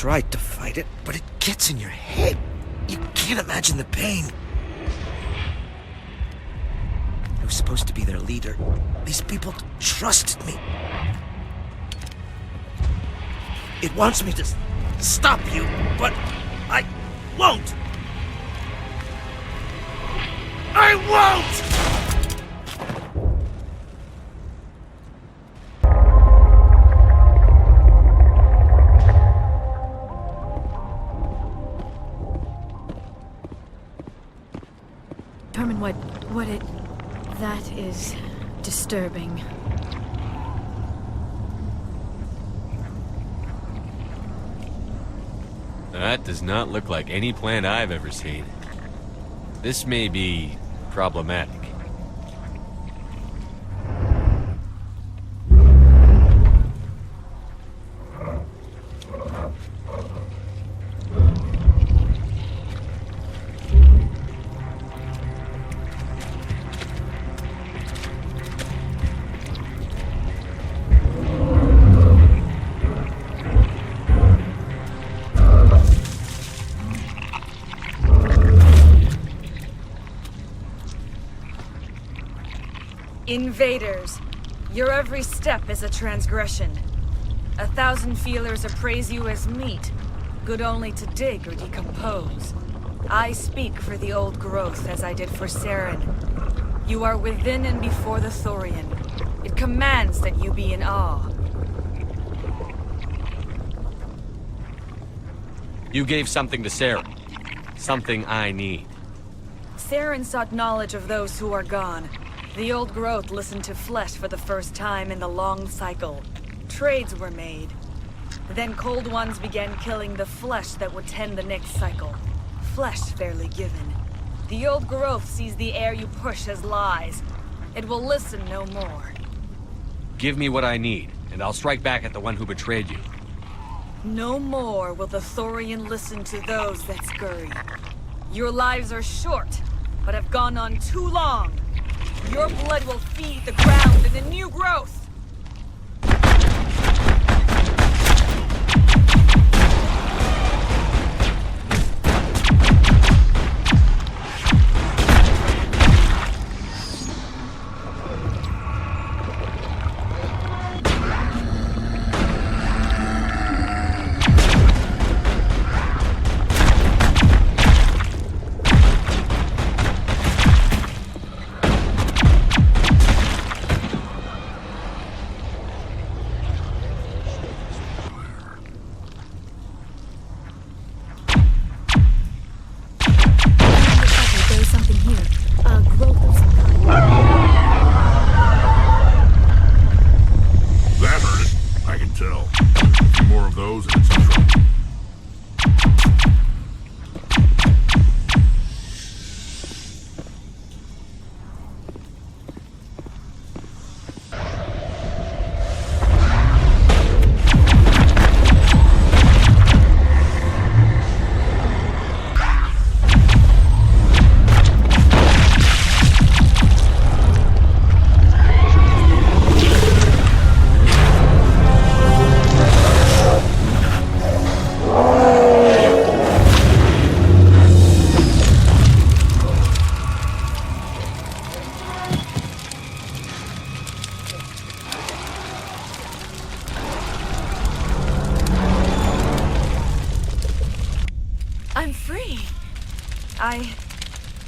tried to fight it, but it gets in your head. You can't imagine the pain. I was supposed to be their leader. These people trusted me. It wants me to stop you, but I won't! I won't! Determine what it... That is disturbing. That does not look like any plant I've ever seen. This may be problematic. Invaders, your every step is a transgression. 1,000 feelers appraise you as meat, good only to dig or decompose. I speak for the old growth as I did for Saren. You are within and before the Thorian. It commands that you be in awe. You gave something to Saren. Something I need. Saren sought knowledge of those who are gone. The old growth listened to flesh for the first time in the long cycle. Trades were made. Then cold ones began killing the flesh that would tend the next cycle. Flesh fairly given. The old growth sees the air you push as lies. It will listen no more. Give me what I need, and I'll strike back at the one who betrayed you. No more will the Thorian listen to those that scurry. Your lives are short, but have gone on too long. Your blood will feed the ground in the new growth!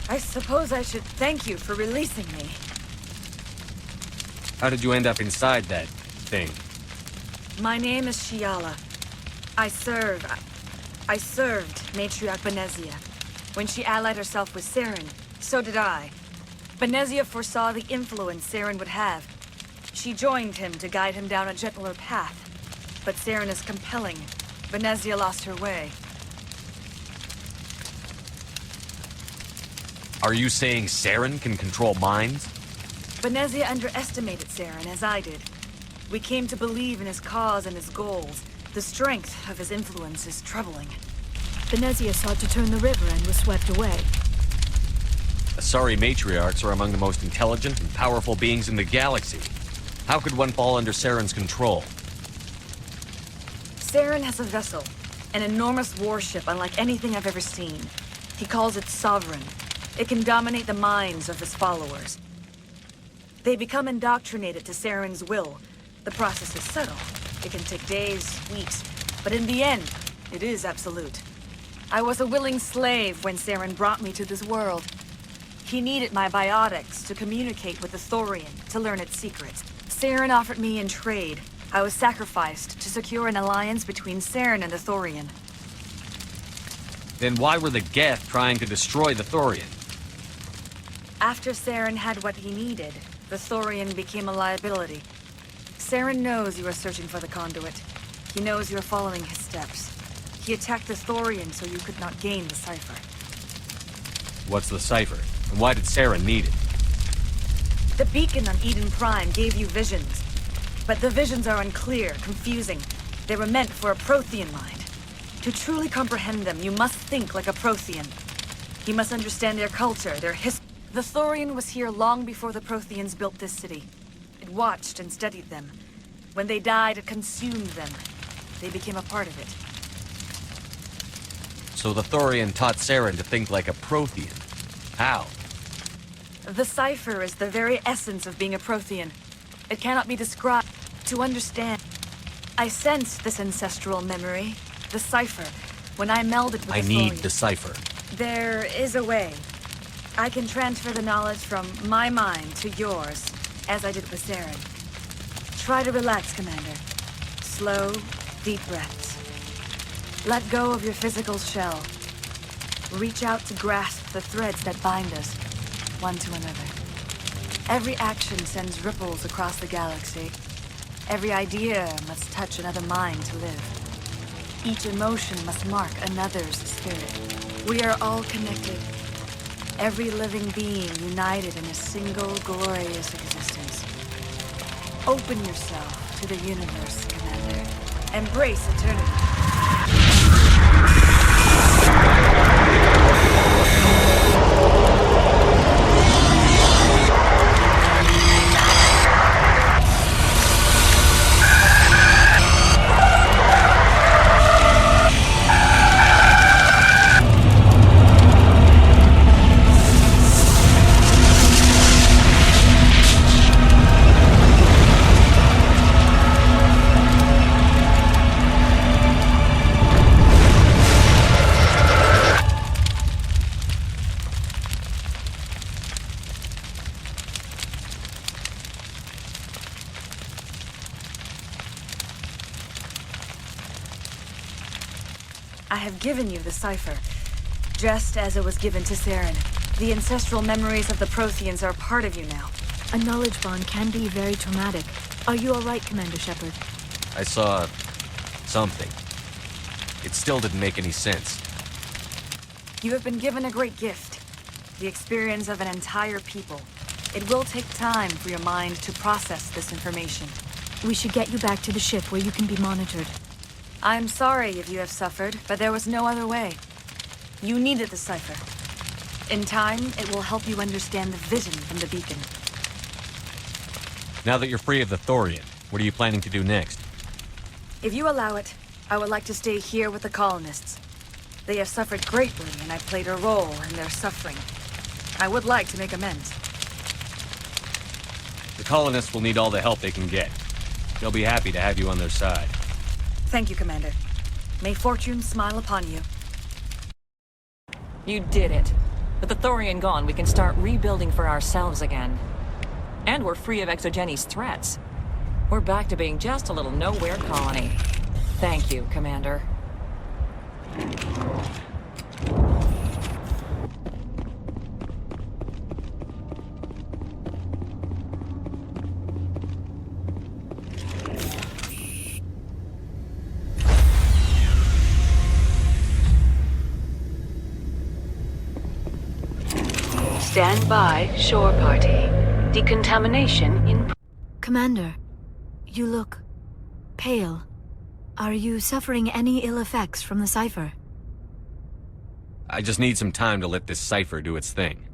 I suppose I should thank you for releasing me. How did you end up inside that thing? My name is Shiala. I served Matriarch Benezia. When she allied herself with Saren, so did I. Benezia foresaw the influence Saren would have. She joined him to guide him down a gentler path. But Saren is compelling. Benezia lost her way. Are you saying Saren can control minds? Benezia underestimated Saren, as I did. We came to believe in his cause and his goals. The strength of his influence is troubling. Benezia sought to turn the river and was swept away. Asari matriarchs are among the most intelligent and powerful beings in the galaxy. How could one fall under Saren's control? Saren has a vessel, An enormous warship unlike anything I've ever seen. He calls it Sovereign. It can dominate the minds of his followers. They become indoctrinated to Saren's will. The process is subtle. It can take days, weeks, but in the end, it is absolute. I was a willing slave when Saren brought me to this world. He needed my biotics to communicate with the Thorian, to learn its secrets. Saren offered me in trade. I was sacrificed to secure an alliance between Saren and the Thorian. Then why were the Geth trying to destroy the Thorian? After Saren had what he needed, the Thorian became a liability. Saren knows you are searching for the conduit. He knows you are following his steps. He attacked the Thorian so you could not gain the cipher. What's the cipher? And why did Saren need it? The beacon on Eden Prime gave you visions. But the visions are unclear, confusing. They were meant for a Prothean mind. To truly comprehend them, you must think like a Prothean. You must understand their culture, their history. The Thorian was here long before the Protheans built this city. It watched and studied them. When they died, it consumed them. They became a part of it. So the Thorian taught Saren to think like a Prothean. How? The cipher is the very essence of being a Prothean. It cannot be described. To understand, I sensed this ancestral memory, the cipher, when I melded with the I need Thorian. the cipher. There is a way. I can transfer the knowledge from my mind to yours, as I did with Saren. Try to relax, Commander. Slow, deep breaths. Let go of your physical shell. Reach out to grasp the threads that bind us, one to another. Every action sends ripples across the galaxy. Every idea must touch another mind to live. Each emotion must mark another's spirit. We are all connected. Every living being united in a single glorious existence. Open yourself to the universe, Commander. Embrace eternity. I have given you the cipher, just as it was given to Saren. The ancestral memories of the Protheans are part of you now. A knowledge bond can be very traumatic. Are you all right, Commander Shepard? I saw something. It still didn't make any sense. You have been given a great gift, the experience of an entire people. It will take time for your mind to process this information. We should get you back to the ship where you can be monitored. I'm sorry if you have suffered, but there was no other way. You needed the cipher. In time, it will help you understand the vision from the beacon. Now that you're free of the Thorian, what are you planning to do next? If you allow it, I would like to stay here with the colonists. They have suffered greatly, and I played a role in their suffering. I would like to make amends. The colonists will need all the help they can get. They'll be happy to have you on their side. Thank you, Commander. May fortune smile upon you. You did it. With the Thorian gone, we can start rebuilding for ourselves again. And we're free of Exogenes' threats. We're back to being just a little nowhere colony. Thank you, Commander. Stand by, shore party. Decontamination in... Commander, you look pale. Are you suffering any ill effects from the cipher? I just need some time to let this cipher do its thing.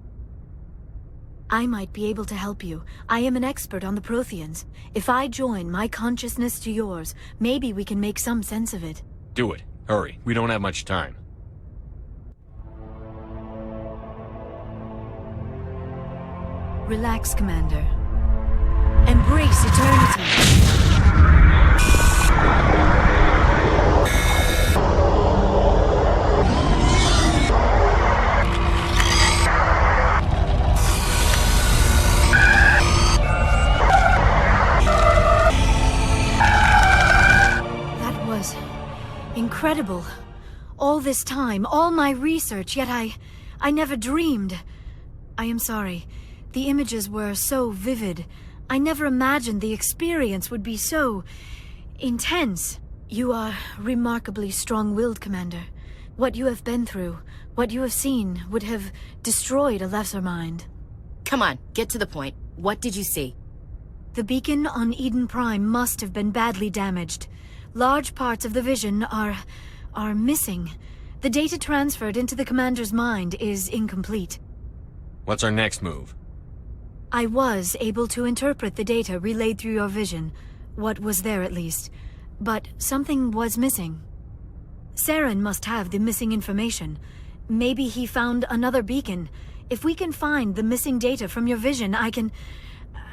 I might be able to help you. I am an expert on the Protheans. If I join my consciousness to yours, maybe we can make some sense of it. Do it. Hurry, we don't have much time. Relax, Commander. Embrace eternity. That was incredible. All this time, all my research, yet I never dreamed. I am sorry. The images were so vivid. I never imagined the experience would be so intense. You are remarkably strong-willed, Commander. What you have been through, what you have seen, would have destroyed a lesser mind. Come on, get to the point. What did you see? The beacon on Eden Prime must have been badly damaged. Large parts of the vision are missing. The data transferred into the Commander's mind is incomplete. What's our next move? I was able to interpret the data relayed through your vision. What was there, at least. But something was missing. Saren must have the missing information. Maybe he found another beacon. If we can find the missing data from your vision, I can...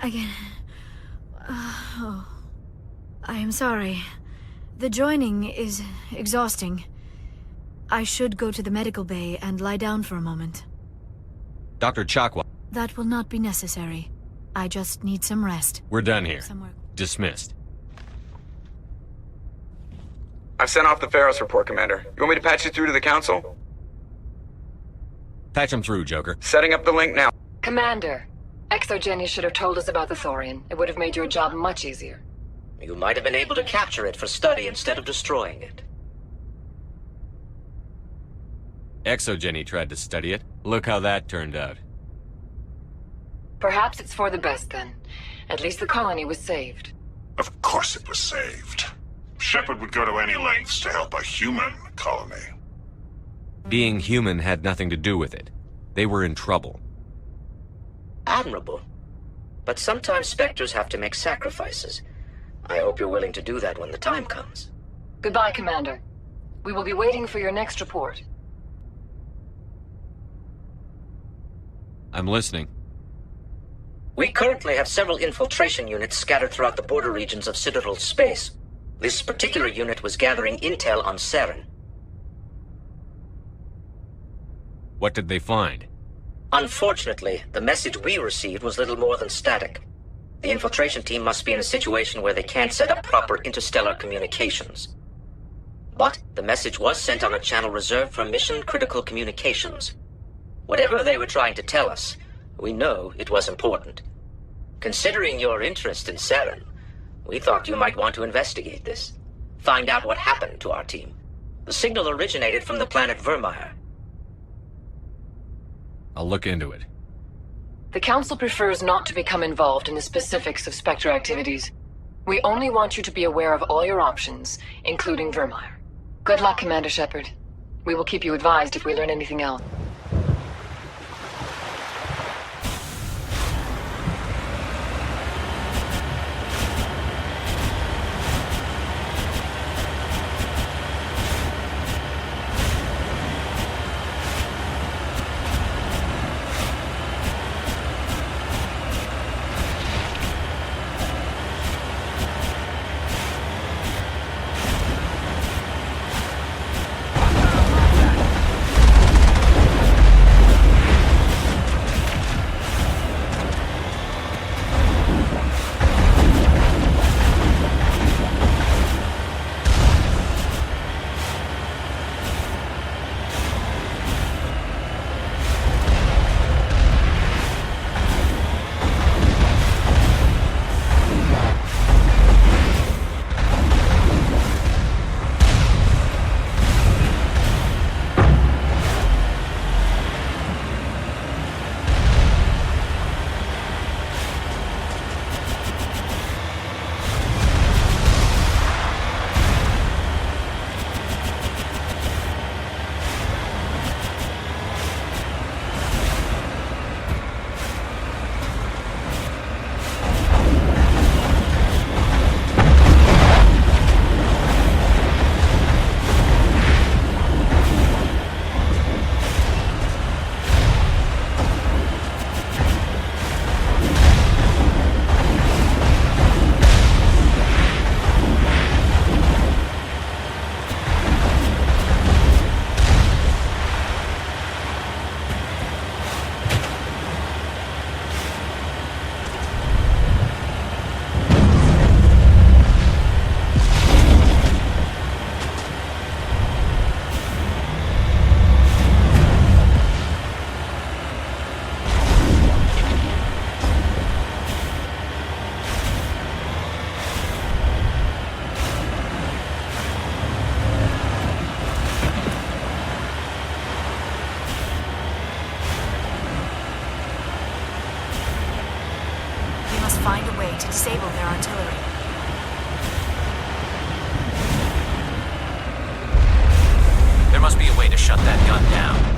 I am sorry. The joining is exhausting. I should go to the medical bay and lie down for a moment. Dr. Chakwa. That will not be necessary. I just need some rest. We're done here. Somewhere. Dismissed. I've sent off the Pharos report, Commander. You want me to patch you through to the Council? Patch him through, Joker. Setting up the link now. Commander, Exogeny should have told us about the Thorian. It would have made your job much easier. You might have been able to capture it for study instead of destroying it. Exogeny tried to study it. Look how that turned out. Perhaps it's for the best then. At least the colony was saved. Of course it was saved. Shepard would go to any lengths to help a human colony. Being human had nothing to do with it. They were in trouble. Admirable. But sometimes Spectres have to make sacrifices. I hope you're willing to do that when the time comes. Goodbye, Commander. We will be waiting for your next report. I'm listening. We currently have several infiltration units scattered throughout the border regions of Citadel space. This particular unit was gathering intel on Saren. What did they find? Unfortunately, the message we received was little more than static. The infiltration team must be in a situation where they can't set up proper interstellar communications. But the message was sent on a channel reserved for mission-critical communications. Whatever they were trying to tell us, we know it was important. Considering your interest in Saren, we thought you might want to investigate this. Find out what happened to our team. The signal originated from the planet Vermeer. I'll look into it. The Council prefers not to become involved in the specifics of Spectre activities. We only want you to be aware of all your options, including Vermeer. Good luck, Commander Shepard. We will keep you advised if we learn anything else. to disable their artillery. There must be a way to shut that gun down.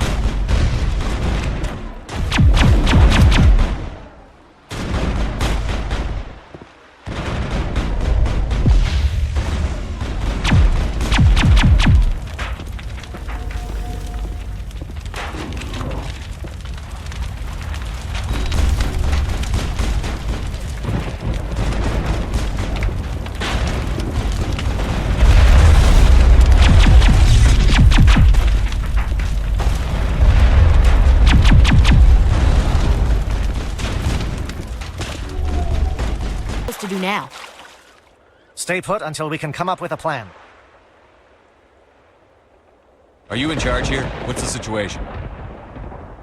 To do now? Stay put until we can come up with a plan. Are you in charge here? What's the situation?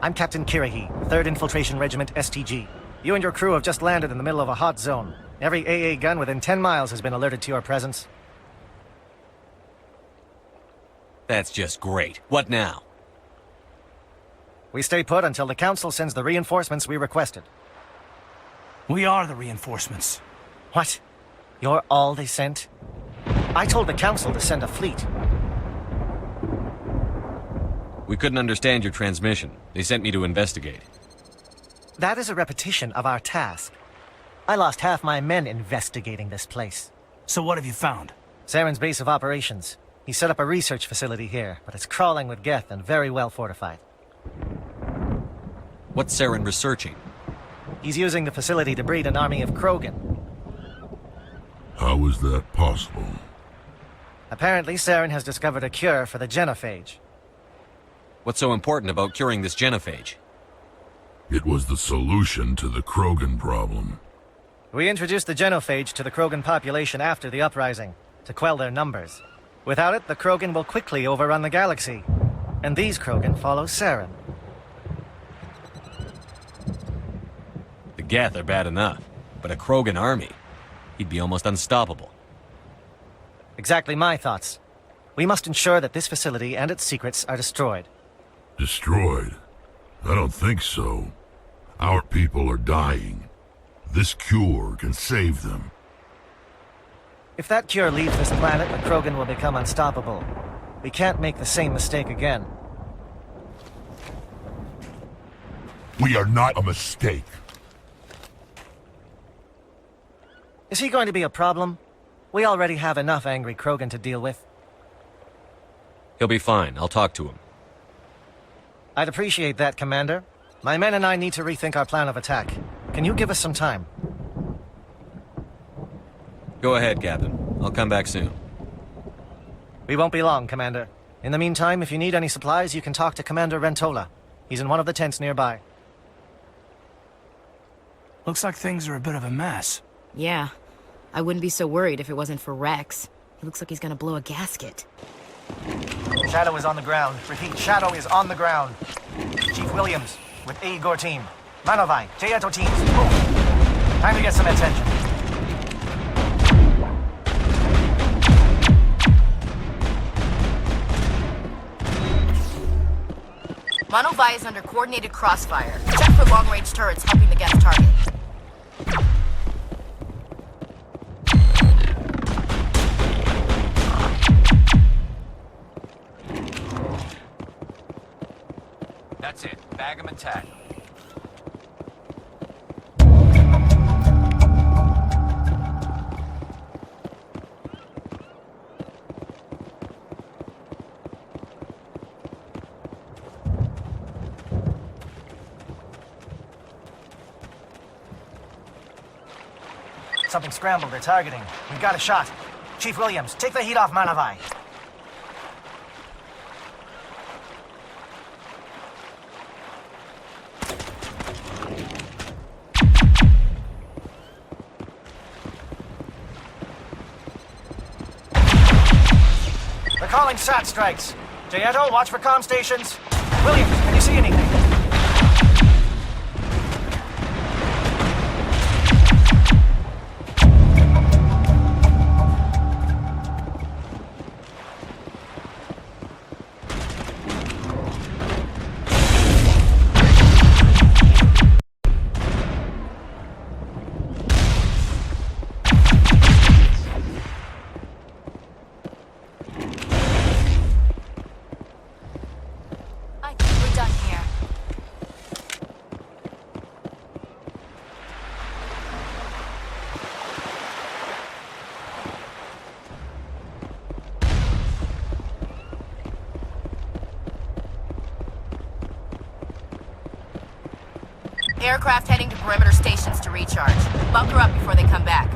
I'm Captain Kirahi, 3rd Infiltration Regiment STG. You and your crew have just landed in the middle of a hot zone. Every AA gun within 10 miles has been alerted to your presence. That's just great. What now? We stay put until the Council sends the reinforcements we requested. We are the reinforcements. What? You're all they sent? I told the Council to send a fleet. We couldn't understand your transmission. They sent me to investigate. That is a repetition of our task. I lost half my men investigating this place. So what have you found? Saren's base of operations. He set up a research facility here, but it's crawling with Geth and very well fortified. What's Saren researching? He's using the facility to breed an army of Krogan. How is that possible? Apparently, Saren has discovered a cure for the genophage. What's so important about curing this genophage? It was the solution to the Krogan problem. We introduced the genophage to the Krogan population after the uprising, to quell their numbers. Without it, the Krogan will quickly overrun the galaxy. And these Krogan follow Saren. The Geth are bad enough, but a Krogan army? He'd be almost unstoppable. Exactly my thoughts. We must ensure that this facility and its secrets are destroyed. Destroyed? I don't think so. Our people are dying. This cure can save them. If that cure leaves this planet, the Krogan will become unstoppable. We can't make the same mistake again. We are not a mistake. Is he going to be a problem? We already have enough angry Krogan to deal with. He'll be fine. I'll talk to him. I'd appreciate that, Commander. My men and I need to rethink our plan of attack. Can you give us some time? Go ahead, Captain. I'll come back soon. We won't be long, Commander. In the meantime, if you need any supplies, you can talk to Commander Rentola. He's in one of the tents nearby. Looks like things are a bit of a mess. Yeah. I wouldn't be so worried if it wasn't for Rex. He looks like he's gonna blow a gasket. Shadow is on the ground. Repeat, Shadow is on the ground. Chief Williams, with Igor team. Manovai, Teato teams, move. Time to get some attention. Manovai is under coordinated crossfire. Check for long-range turrets helping the Geth target. That's it. Bag 'em and tag 'em. Something scrambled. They're targeting. We've got a shot. Chief Williams, take the heat off Manovai. They're calling SAT strikes. Teato, watch for comm stations. Williams, can you see anything? Aircraft heading to perimeter stations to recharge. Bunker up before they come back.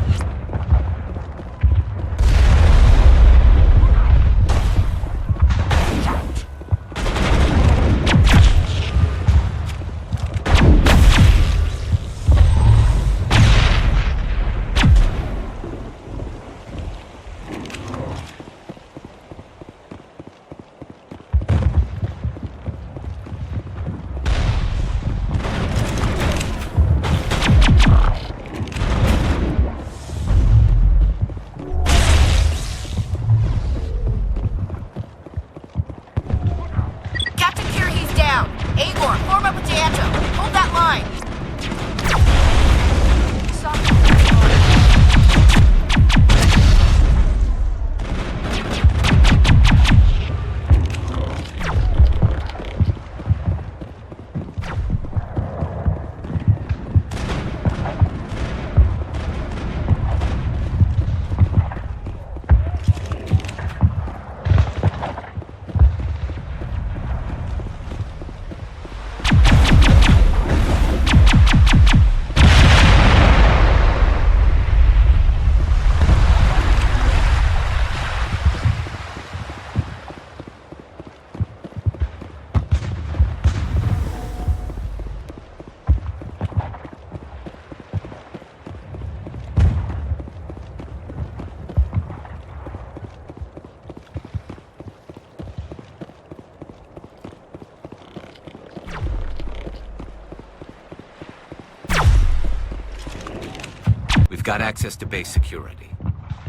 We've got access to base security.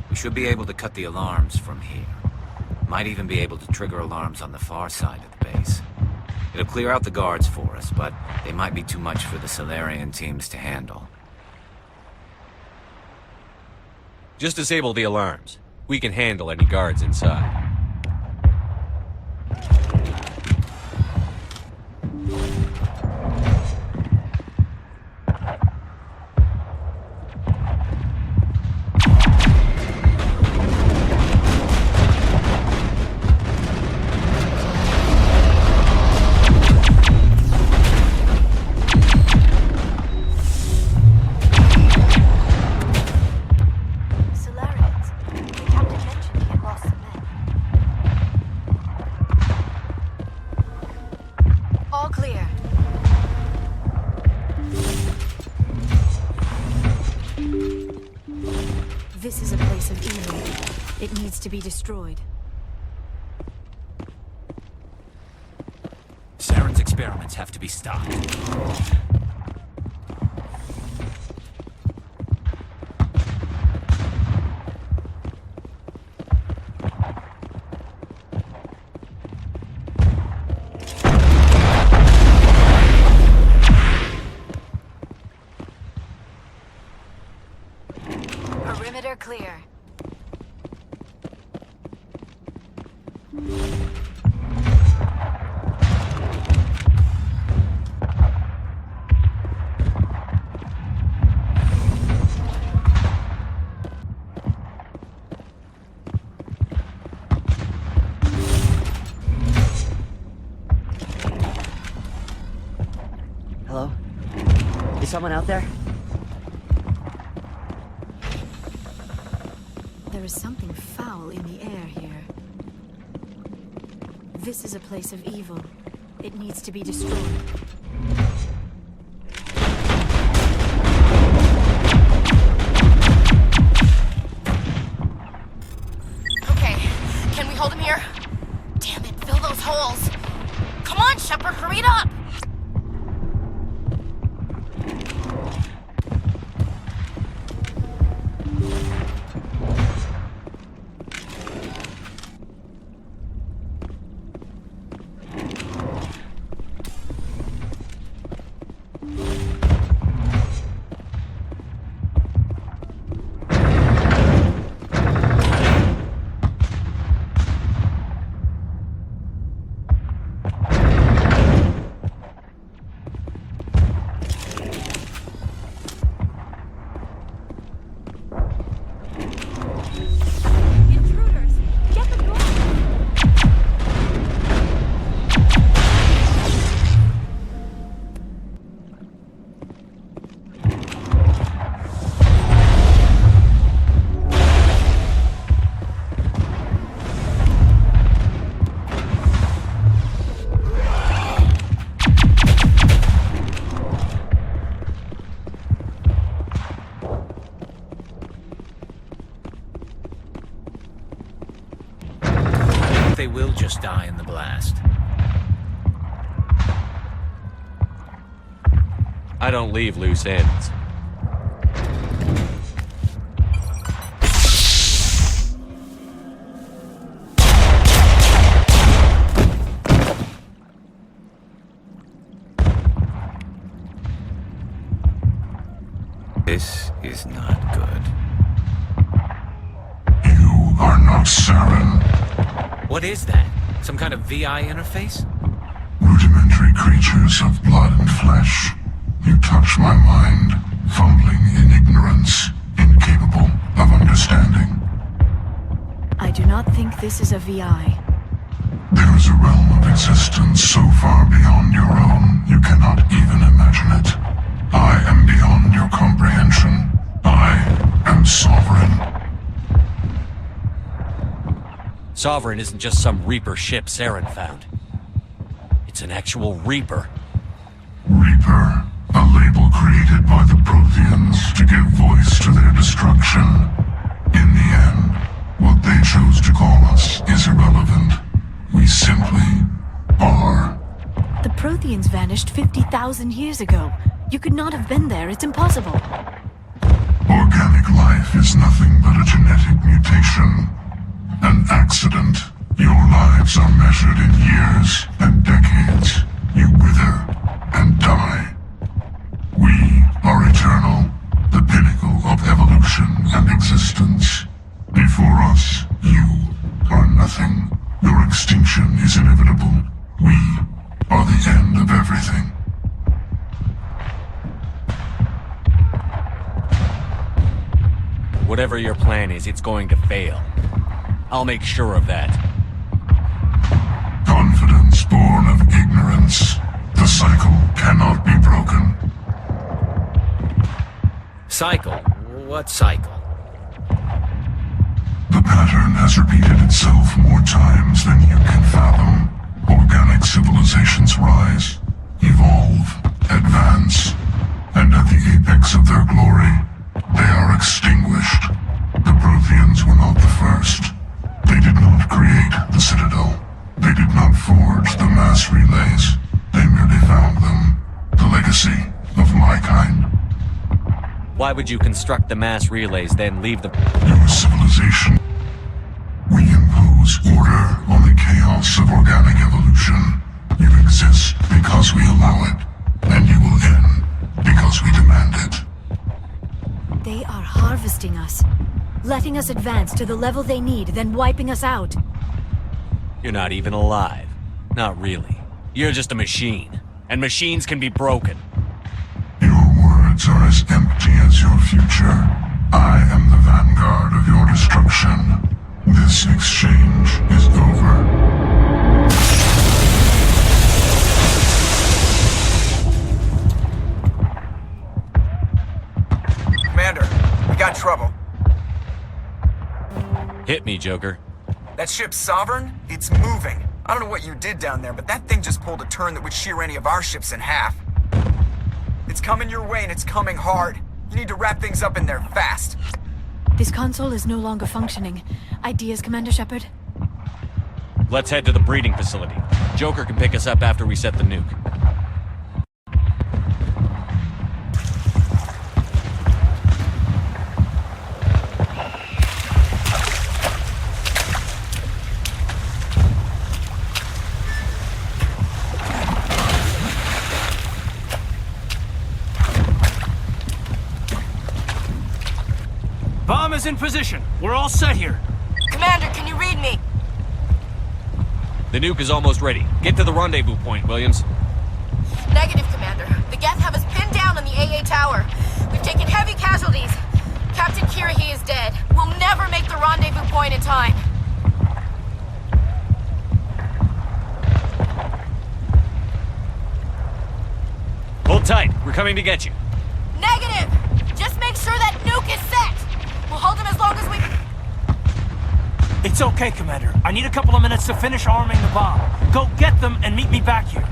We should be able to cut the alarms from here. Might even be able to trigger alarms on the far side of the base. It'll clear out the guards for us, but they might be too much for the Solarian teams to handle. Just disable the alarms. We can handle any guards inside. This is a place of evil. It needs to be destroyed. Saren's experiments have to be stopped. Perimeter clear. Hello? Is someone out there? There is something foul in the air here. This is a place of evil. It needs to be destroyed. Okay, can we hold him here? Damn it, fill those holes. Come on, Shepard, hurry it up! I don't leave loose ends. This is not good. You are not Saren. What is that? Some kind of VI interface? Rudimentary creatures of blood and flesh. You touch my mind, fumbling in ignorance, incapable of understanding. I do not think this is a VI. There is a realm of existence so far beyond your own, you cannot even imagine it. I am beyond your comprehension. I am Sovereign. Sovereign isn't just some Reaper ship Saren found. It's an actual Reaper. Reaper, a label created by the Protheans to give voice to their destruction. In the end, what they chose to call us is irrelevant. We simply are. The Protheans vanished 50,000 years ago. You could not have been there. It's impossible. Organic life is nothing but a genetic mutation. An accident. Your lives are measured in years and decades. You wither and die. We are eternal, the pinnacle of evolution and existence. Before us, you are nothing. Your extinction is inevitable. We are the end of everything. Whatever your plan is, it's going to fail. I'll make sure of that. Confidence born of ignorance. The cycle cannot be broken. Cycle? What cycle? The pattern has repeated itself more times than you can fathom. Organic civilizations rise, evolve, advance, and at the apex of their glory, they are extinguished. The Protheans were not the first. They did not create the Citadel. They did not forge the mass relays. They merely found them. The legacy of my kind. Why would you construct the mass relays, then leave them? Your civilization. We impose order on the chaos of organic evolution. You exist because we allow it, and you will end because we demand it. They are harvesting us, letting us advance to the level they need, then wiping us out. You're not even alive. Not really. You're just a machine. And machines can be broken. Your words are as empty as your future. I am the vanguard of your destruction. This exchange is over. Commander, we got trouble. Hit me, Joker. That ship's Sovereign? It's moving. I don't know what you did down there, but that thing just pulled a turn that would shear any of our ships in half. It's coming your way, and it's coming hard. You need to wrap things up in there fast. This console is no longer functioning. Ideas, Commander Shepard? Let's head to the breeding facility. Joker can pick us up after we set the nuke. Bomb is in position. We're all set here. Commander, can you read me? The nuke is almost ready. Get to the rendezvous point, Williams. Negative, Commander. The Geth have us pinned down on the AA tower. We've taken heavy casualties. Captain Kirahi is dead. We'll never make the rendezvous point in time. Hold tight. We're coming to get you. Negative! Just make sure that nuke is set! We'll hold him as long as we... It's okay, Commander. I need a couple of minutes to finish arming the bomb. Go get them and meet me back here.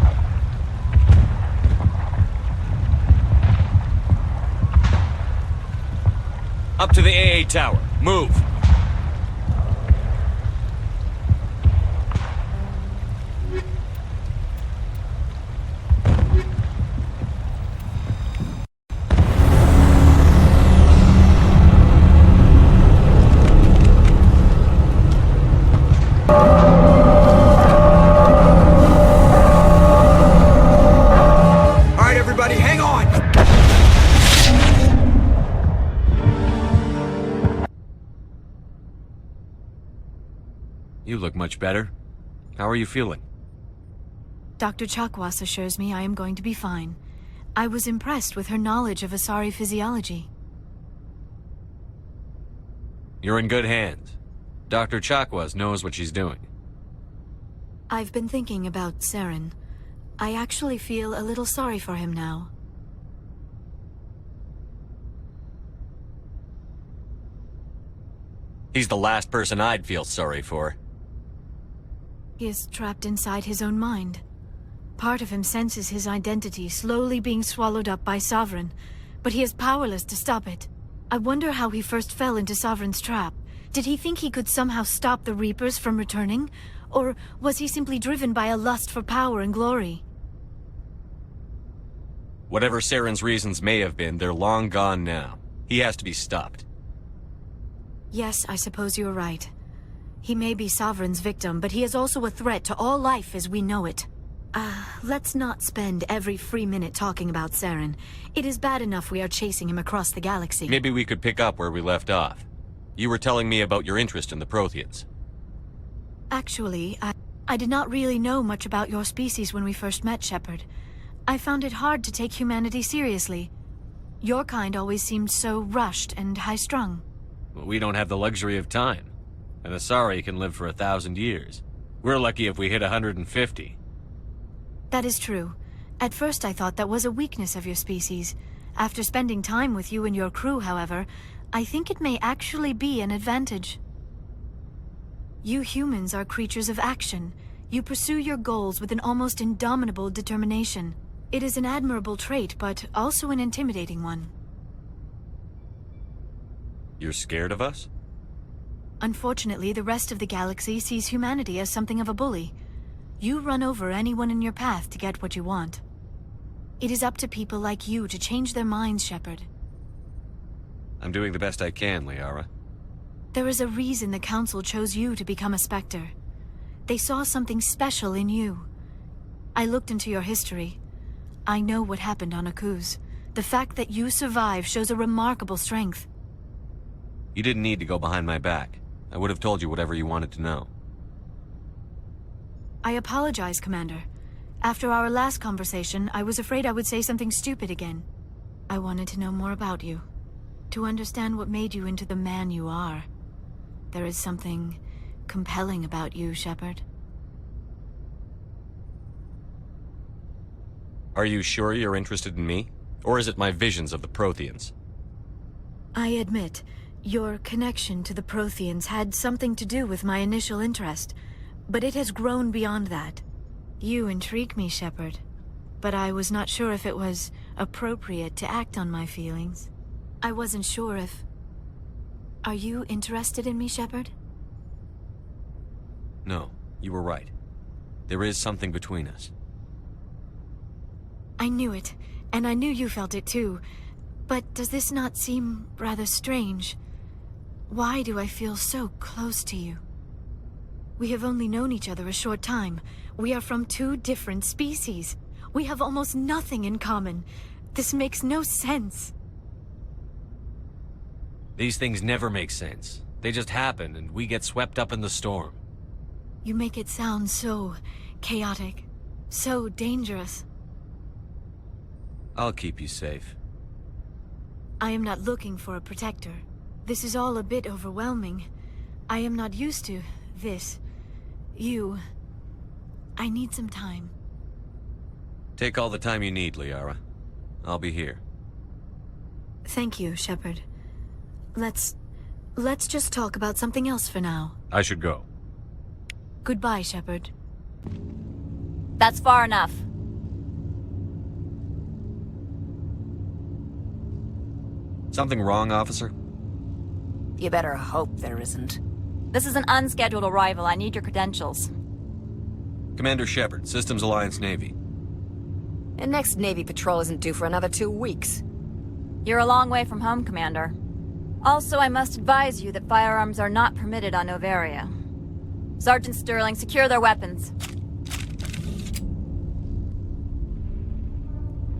Up to the AA tower. Move. look much better. How are you feeling? Dr. Chakwas assures me I am going to be fine. I was impressed with her knowledge of Asari physiology. You're in good hands. Dr. Chakwas knows what she's doing. I've been thinking about Saren. I actually feel a little sorry for him now. He's the last person I'd feel sorry for. He is trapped inside his own mind. Part of him senses his identity slowly being swallowed up by Sovereign, but he is powerless to stop it. I wonder how he first fell into Sovereign's trap. Did he think he could somehow stop the Reapers from returning? Or was he simply driven by a lust for power and glory? Whatever Saren's reasons may have been, they're long gone now. He has to be stopped. Yes, I suppose you're right. He may be Sovereign's victim, but he is also a threat to all life as we know it. Let's not spend every free minute talking about Saren. It is bad enough we are chasing him across the galaxy. Maybe we could pick up where we left off. You were telling me about your interest in the Protheans. Actually, I did not really know much about your species when we first met, Shepard. I found it hard to take humanity seriously. Your kind always seemed so rushed and high-strung. Well, we don't have the luxury of time. An Asari can live for 1,000 years. We're lucky if we hit 150. That is true. At first I thought that was a weakness of your species. After spending time with you and your crew, however, I think it may actually be an advantage. You humans are creatures of action. You pursue your goals with an almost indomitable determination. It is an admirable trait, but also an intimidating one. You're scared of us? Unfortunately, the rest of the galaxy sees humanity as something of a bully. You run over anyone in your path to get what you want. It is up to people like you to change their minds, Shepard. I'm doing the best I can, Liara. There is a reason the Council chose you to become a Spectre. They saw something special in you. I looked into your history. I know what happened on Akuz. The fact that you survived shows a remarkable strength. You didn't need to go behind my back. I would have told you whatever you wanted to know. I apologize, Commander. After our last conversation, I was afraid I would say something stupid again. I wanted to know more about you. To understand what made you into the man you are. There is something compelling about you, Shepard. Are you sure you're interested in me? Or is it my visions of the Protheans? I admit, your connection to the Protheans had something to do with my initial interest, but it has grown beyond that. You intrigue me, Shepard, but I was not sure if it was appropriate to act on my feelings. I wasn't sure if... Are you interested in me, Shepard? No, you were right. There is something between us. I knew it, and I knew you felt it too. But does this not seem rather strange? Why do I feel so close to you? We have only known each other a short time. We are from two different species. We have almost nothing in common. This makes no sense. These things never make sense. They just happen, and we get swept up in the storm. You make it sound so chaotic, so dangerous. I'll keep you safe. I am not looking for a protector. This is all a bit overwhelming. I am not used to this. You... I need some time. Take all the time you need, Liara. I'll be here. Thank you, Shepard. Let's just talk about something else for now. I should go. Goodbye, Shepard. That's far enough. Something wrong, officer? You better hope there isn't. This is an unscheduled arrival. I need your credentials. Commander Shepard, Systems Alliance Navy. And next Navy patrol isn't due for another 2 weeks. You're a long way from home, Commander. Also, I must advise you that firearms are not permitted on Noveria. Sergeant Sterling, secure their weapons.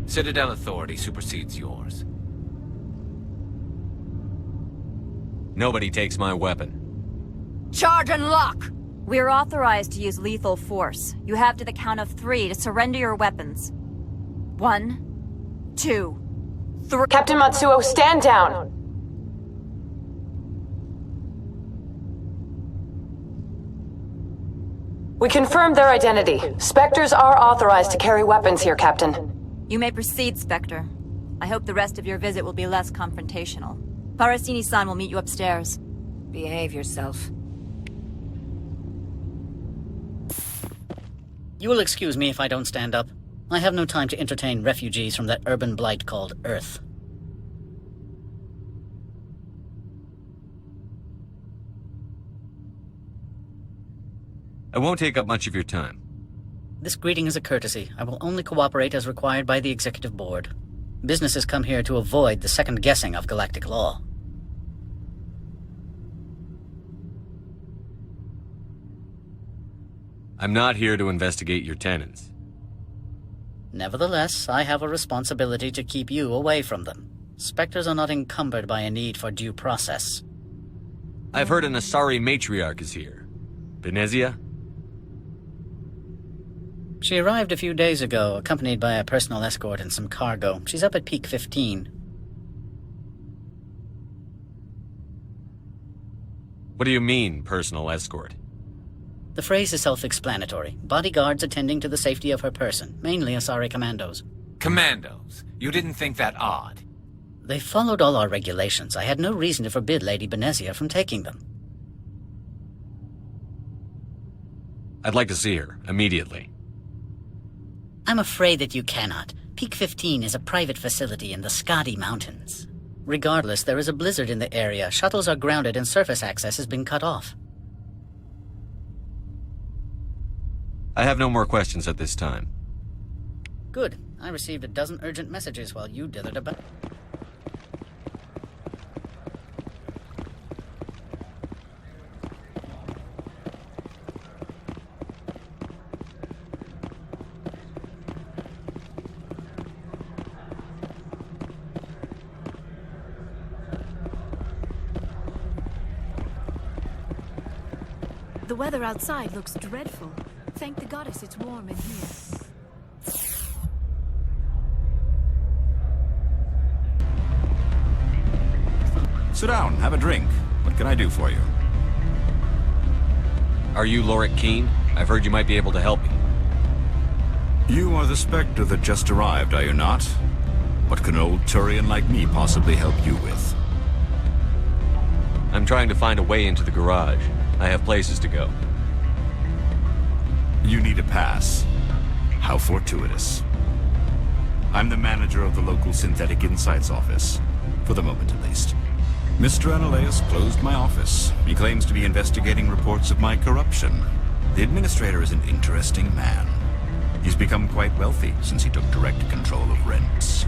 Citadel authority supersedes yours. Nobody takes my weapon. Charge and lock! We are authorized to use lethal force. You have to the count of 3 to surrender your weapons. 1, 2, 3. Captain Matsuo, stand down! We confirmed their identity. Spectres are authorized to carry weapons here, Captain. You may proceed, Spectre. I hope the rest of your visit will be less confrontational. Parasini-san will meet you upstairs. Behave yourself. You will excuse me if I don't stand up. I have no time to entertain refugees from that urban blight called Earth. I won't take up much of your time. This greeting is a courtesy. I will only cooperate as required by the Executive Board. Businesses come here to avoid the second guessing of galactic law. I'm not here to investigate your tenants. Nevertheless, I have a responsibility to keep you away from them. Spectres are not encumbered by a need for due process. I've heard an Asari matriarch is here. Benezia? She arrived a few days ago, accompanied by a personal escort and some cargo. She's up at Peak 15. What do you mean, personal escort? The phrase is self-explanatory. Bodyguards attending to the safety of her person, mainly Asari commandos. Commandos? You didn't think that odd? They followed all our regulations. I had no reason to forbid Lady Benezia from taking them. I'd like to see her, immediately. I'm afraid that you cannot. Peak 15 is a private facility in the Skadi Mountains. Regardless, there is a blizzard in the area. Shuttles are grounded and surface access has been cut off. I have no more questions at this time. Good. I received a dozen urgent messages while you dithered about. The weather outside looks dreadful. Thank the goddess it's warm in here. Sit down, have a drink. What can I do for you? Are you Lorik Keen? I've heard you might be able to help me. You are the Spectre that just arrived, are you not? What can an old Turian like me possibly help you with? I'm trying to find a way into the garage. I have places to go. You need a pass. How fortuitous. I'm the manager of the local Synthetic Insights office. For the moment, at least. Mr. Analeus closed my office. He claims to be investigating reports of my corruption. The administrator is an interesting man. He's become quite wealthy since he took direct control of rents.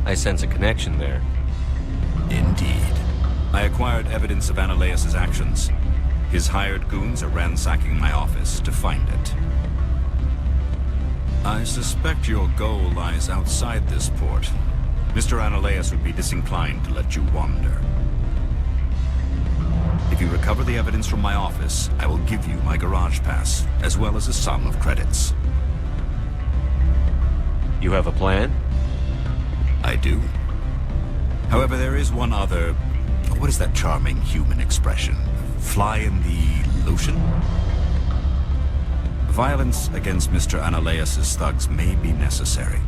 I sense a connection there. Indeed. I acquired evidence of Analeus' actions. His hired goons are ransacking my office to find it. I suspect your goal lies outside this port. Mr. Analeus would be disinclined to let you wander. If you recover the evidence from my office, I will give you my garage pass, as well as a sum of credits. You have a plan? I do. However, there is one other... What is that charming human expression? Fly in the lotion? Violence against Mr. Analeus' thugs may be necessary.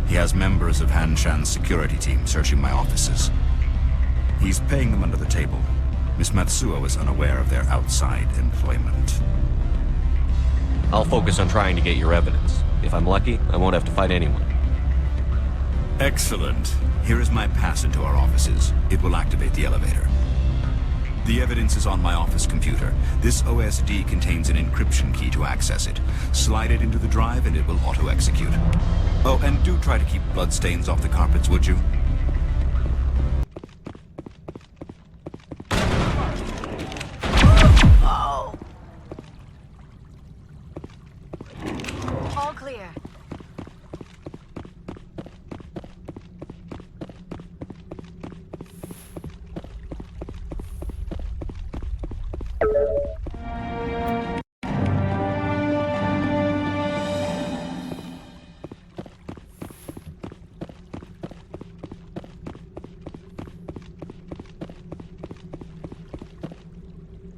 He has members of Han Shan's security team searching my offices. He's paying them under the table. Miss Matsuo is unaware of their outside employment. I'll focus on trying to get your evidence. If I'm lucky, I won't have to fight anyone. Excellent. Here is my pass into our offices. It will activate the elevator. The evidence is on my office computer. This OSD contains an encryption key to access it. Slide it into the drive and it will auto-execute. Oh, and do try to keep bloodstains off the carpets, would you? All clear.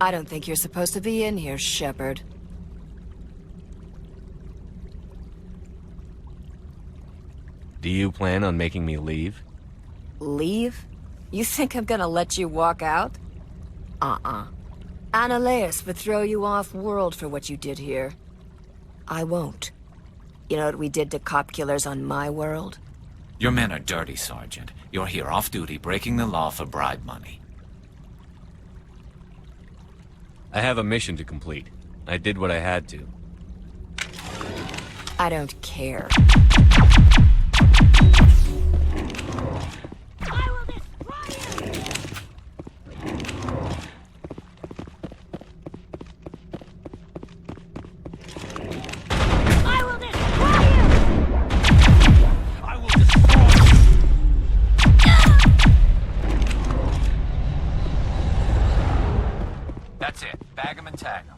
I don't think you're supposed to be in here, Shepard. Do you plan on making me leave? Leave? You think I'm gonna let you walk out? Annaleus would throw you off-world for what you did here. I won't. You know what we did to cop killers on my world? Your men are dirty, Sergeant. You're here off-duty, breaking the law for bribe money. I have a mission to complete. I did what I had to. I don't care. That's it. Bag 'em and tag 'em.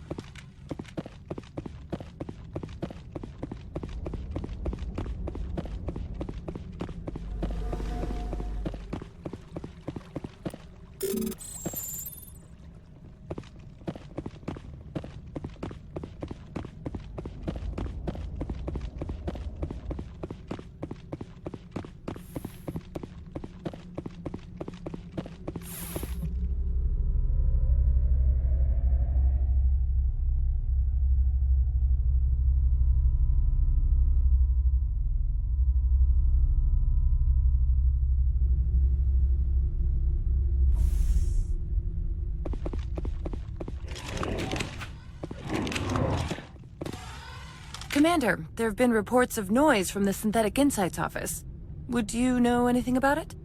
Commander, there have been reports of noise from the Synthetic Insights office. Would you know anything about it?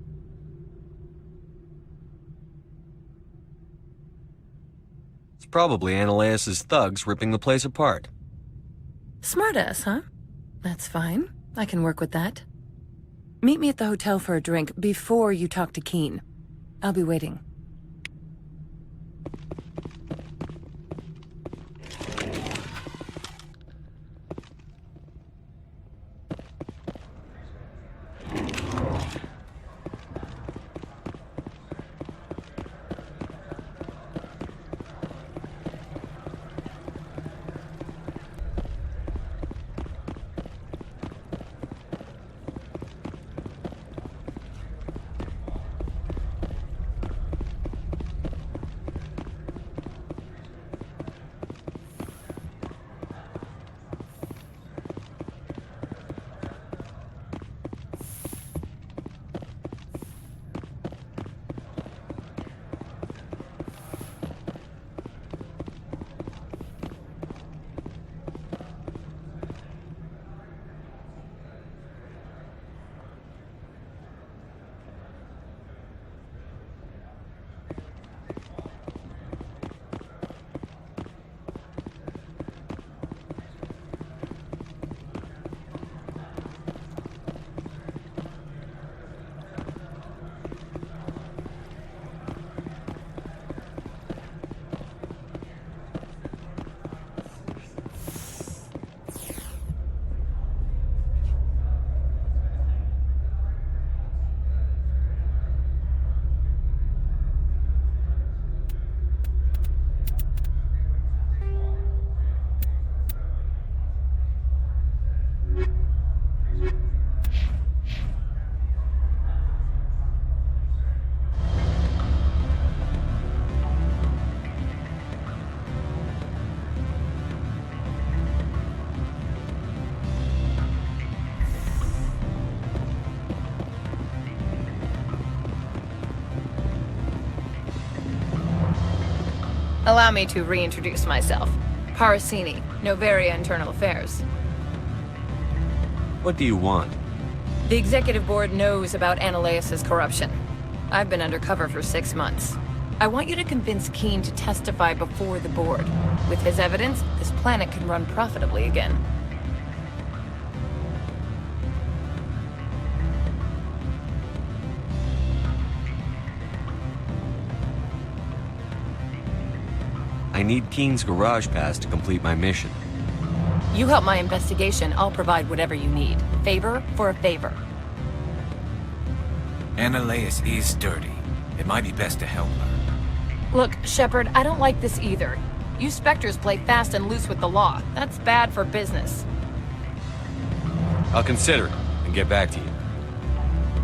It's probably Annaleus' thugs ripping the place apart. Smartass, huh? That's fine. I can work with that. Meet me at the hotel for a drink before you talk to Keen. I'll be waiting. Allow me to reintroduce myself. Parasini, Novaria Internal Affairs. What do you want? The Executive Board knows about Annaleus' corruption. I've been undercover for 6 months. I want you to convince Keen to testify before the Board. With his evidence, this planet can run profitably again. I need Keen's garage pass to complete my mission. You help my investigation, I'll provide whatever you need. Favor for a favor. Annaleus is dirty. It might be best to help her. Look, Shepard, I don't like this either. You Spectres play fast and loose with the law. That's bad for business. I'll consider it and get back to you.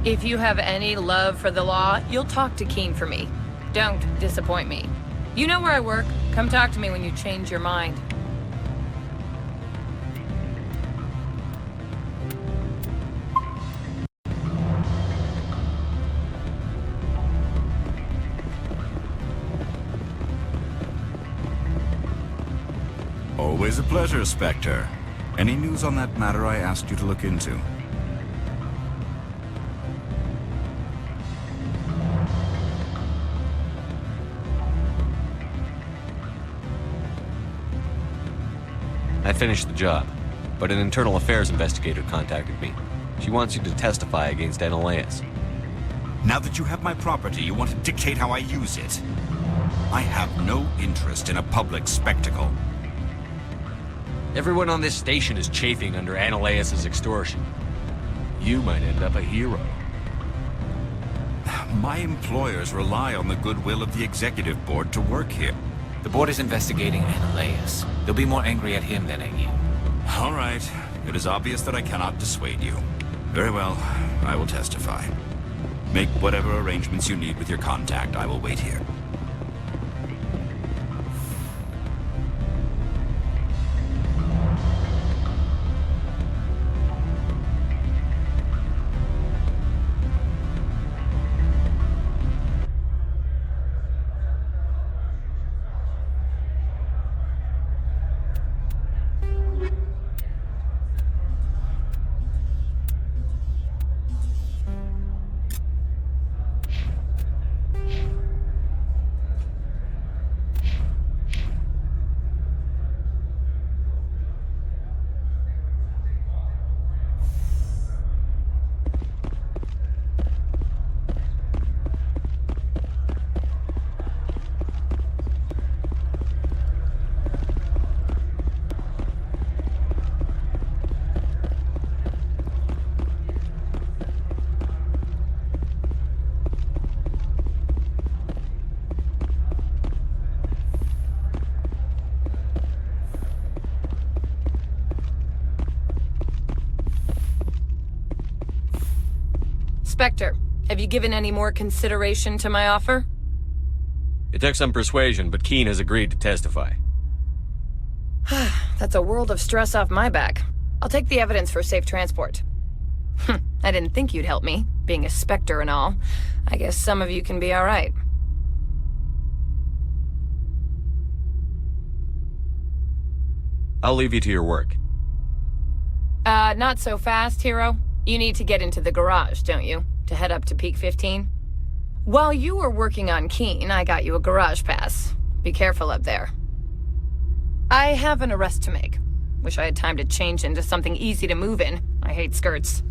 If you have any love for the law, you'll talk to Keen for me. Don't disappoint me. You know where I work. Come talk to me when you change your mind. Always a pleasure, Spectre. Any news on that matter I asked you to look into? I finished the job, but an internal affairs investigator contacted me. She wants you to testify against Analaeus. Now that you have my property, you want to dictate how I use it. I have no interest in a public spectacle. Everyone on this station is chafing under Analaeus' extortion. You might end up a hero. My employers rely on the goodwill of the executive board to work here. The board is investigating Analaeus. They'll be more angry at him than at you. All right. It is obvious that I cannot dissuade you. Very well. I will testify. Make whatever arrangements you need with your contact. I will wait here. Spectre, have you given any more consideration to my offer? It took some persuasion, but Keen has agreed to testify. That's a world of stress off my back. I'll take the evidence for safe transport. I didn't think you'd help me, being a Spectre and all. I guess some of you can be alright. I'll leave you to your work. Not so fast, hero. You need to get into the garage, don't you? To head up to Peak 15? While you were working on Keen, I got you a garage pass. Be careful up there. I have an arrest to make. Wish I had time to change into something easy to move in. I hate skirts.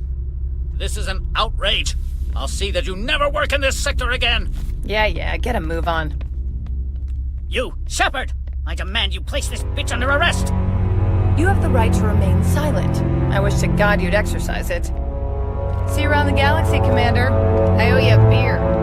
This is an outrage. I'll see that you never work in this sector again. Yeah, get a move on. You, Shepard! I demand you place this bitch under arrest! You have the right to remain silent. I wish to God you'd exercise it. See you around the galaxy, Commander. I owe you a beer.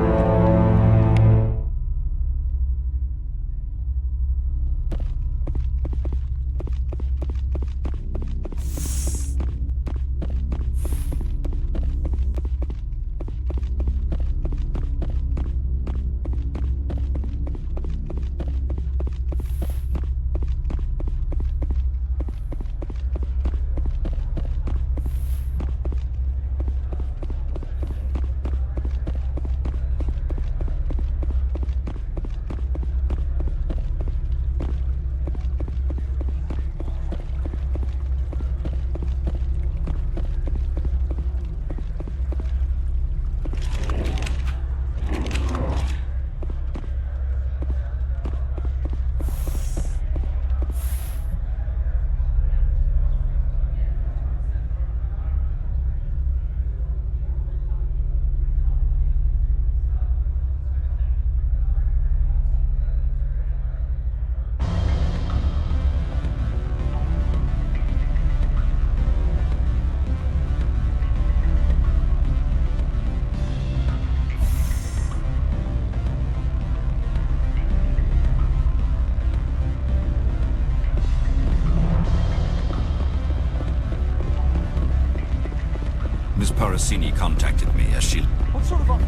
Parasini contacted me as she... What sort of offer?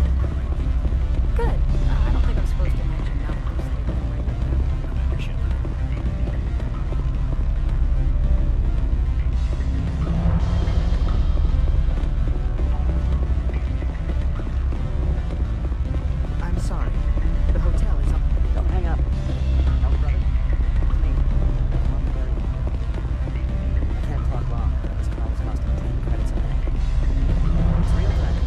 Good. I don't think I'm supposed to mention numbers. I'm sorry. The hotel is up. Don't hang up. Hello, brother. It's me. Mom and Barry. I can't talk long. This call is costing 10 credits a minute. It's real time.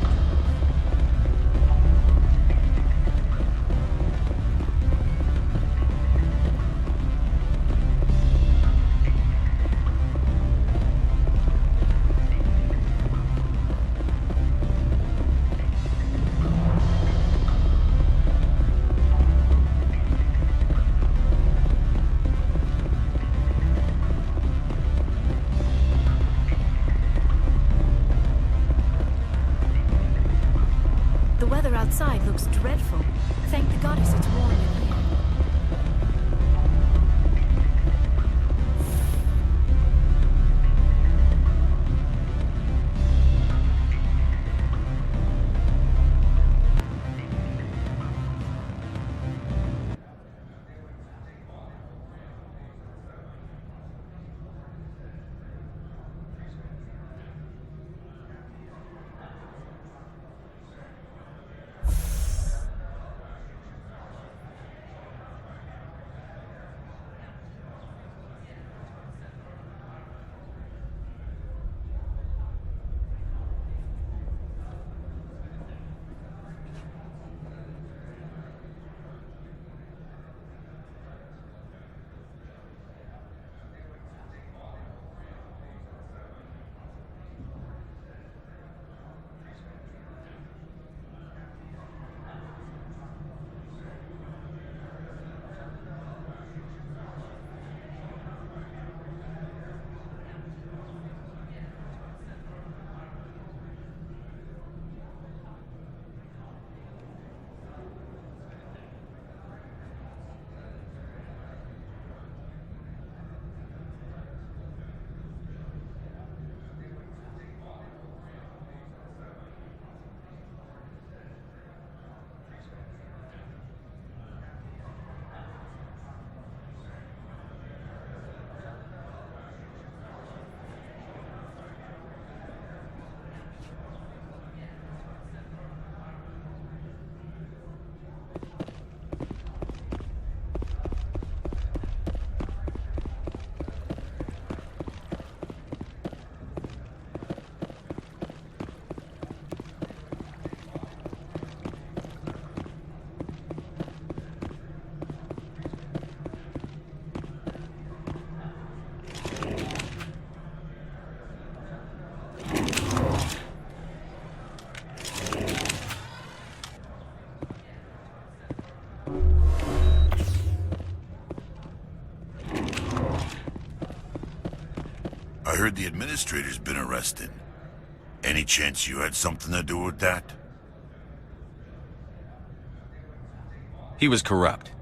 The weather outside looks dreadful. Thank the goddess it's warm in here. I heard the administrator's been arrested. Any chance you had something to do with that? He was corrupt.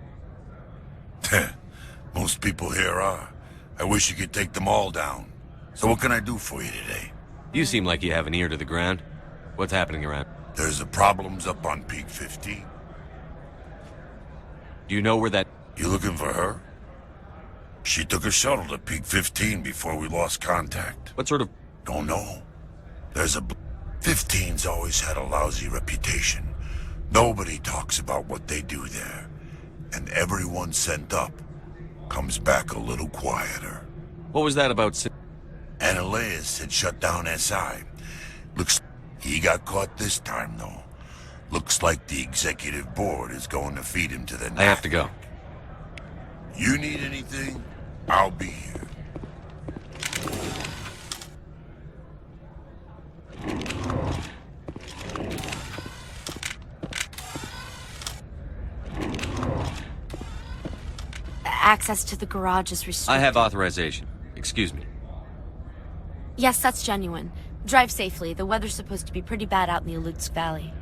Most people here are. I wish you could take them all down. So what can I do for you today? You seem like you have an ear to the ground. What's happening around? There's the problems up on Peak 15. Do you know where that... You looking for her? She took a shuttle to Peak 15 before we lost contact. What sort of... Don't know. There's a... 15's always had a lousy reputation. Nobody talks about what they do there. And everyone sent up comes back a little quieter. What was that about... Ananias had shut down SI. Looks... He got caught this time, though. Looks like the executive board is going to feed him to the... I have to go. You need anything? I'll be here. Access to the garage is restricted. I have authorization. Excuse me. Yes, that's genuine. Drive safely. The weather's supposed to be pretty bad out in the Alutsk Valley.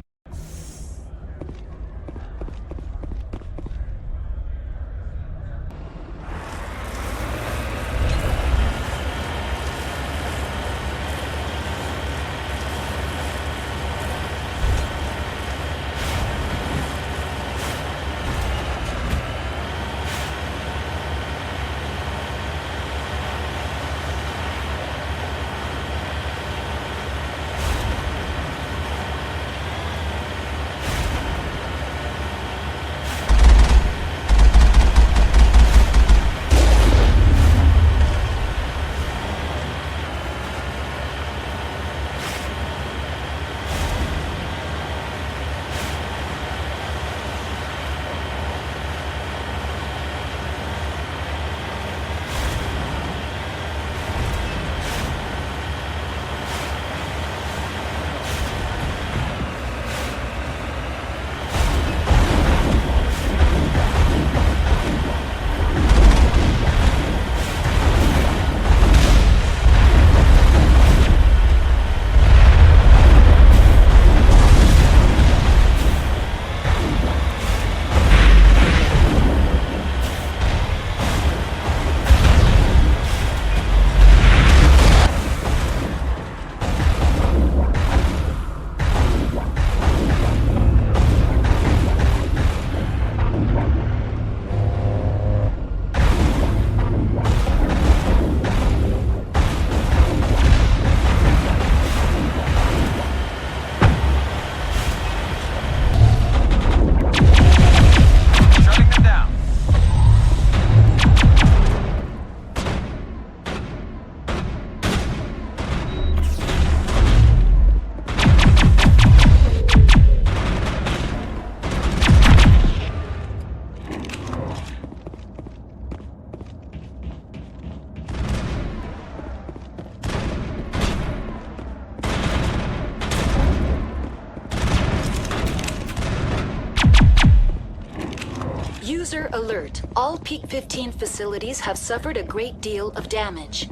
User alert. All Peak 15 facilities have suffered a great deal of damage.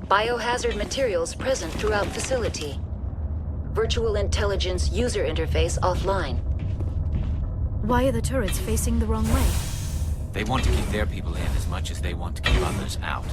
Biohazard materials present throughout facility. Virtual intelligence user interface offline. Why are the turrets facing the wrong way? They want to keep their people in as much as they want to keep others out.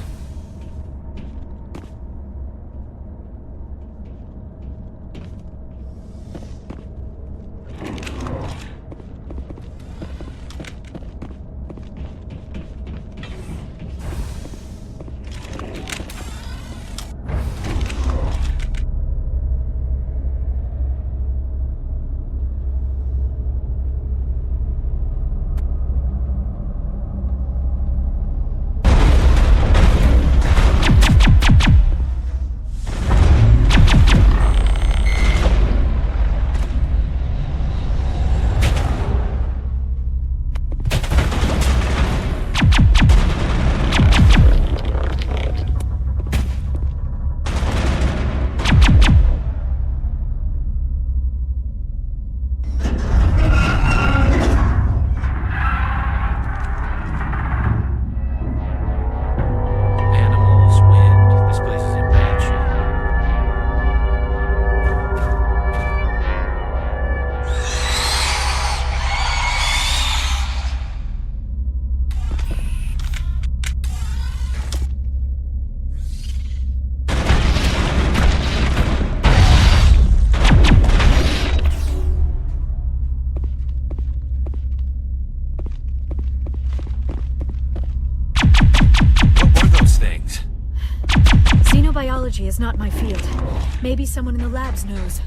Biology is not my field. Maybe someone in the labs knows.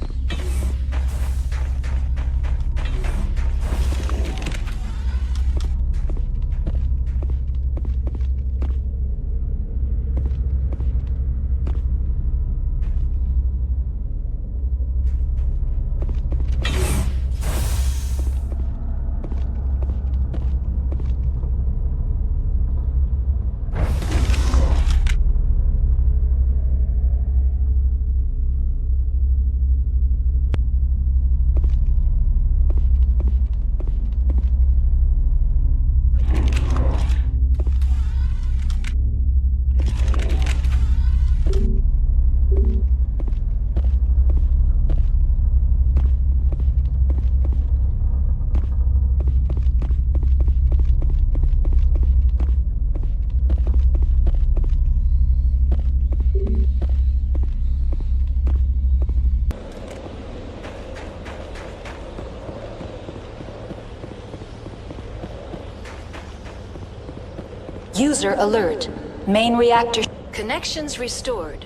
User alert. Main reactor connections restored.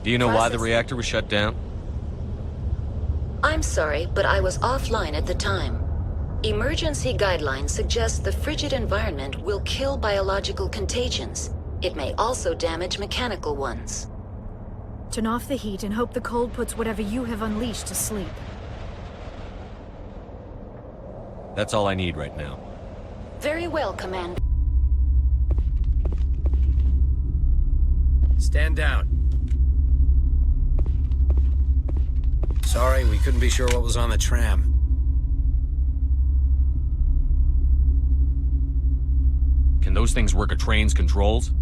Do you know why the reactor was shut down? I'm sorry, but I was offline at the time. Emergency guidelines suggest the frigid environment will kill biological contagions. It may also damage mechanical ones. Turn off the heat and hope the cold puts whatever you have unleashed to sleep. That's all I need right now. Very well, Commander. Stand down. Sorry, we couldn't be sure what was on the tram. Can those things work a train's controls?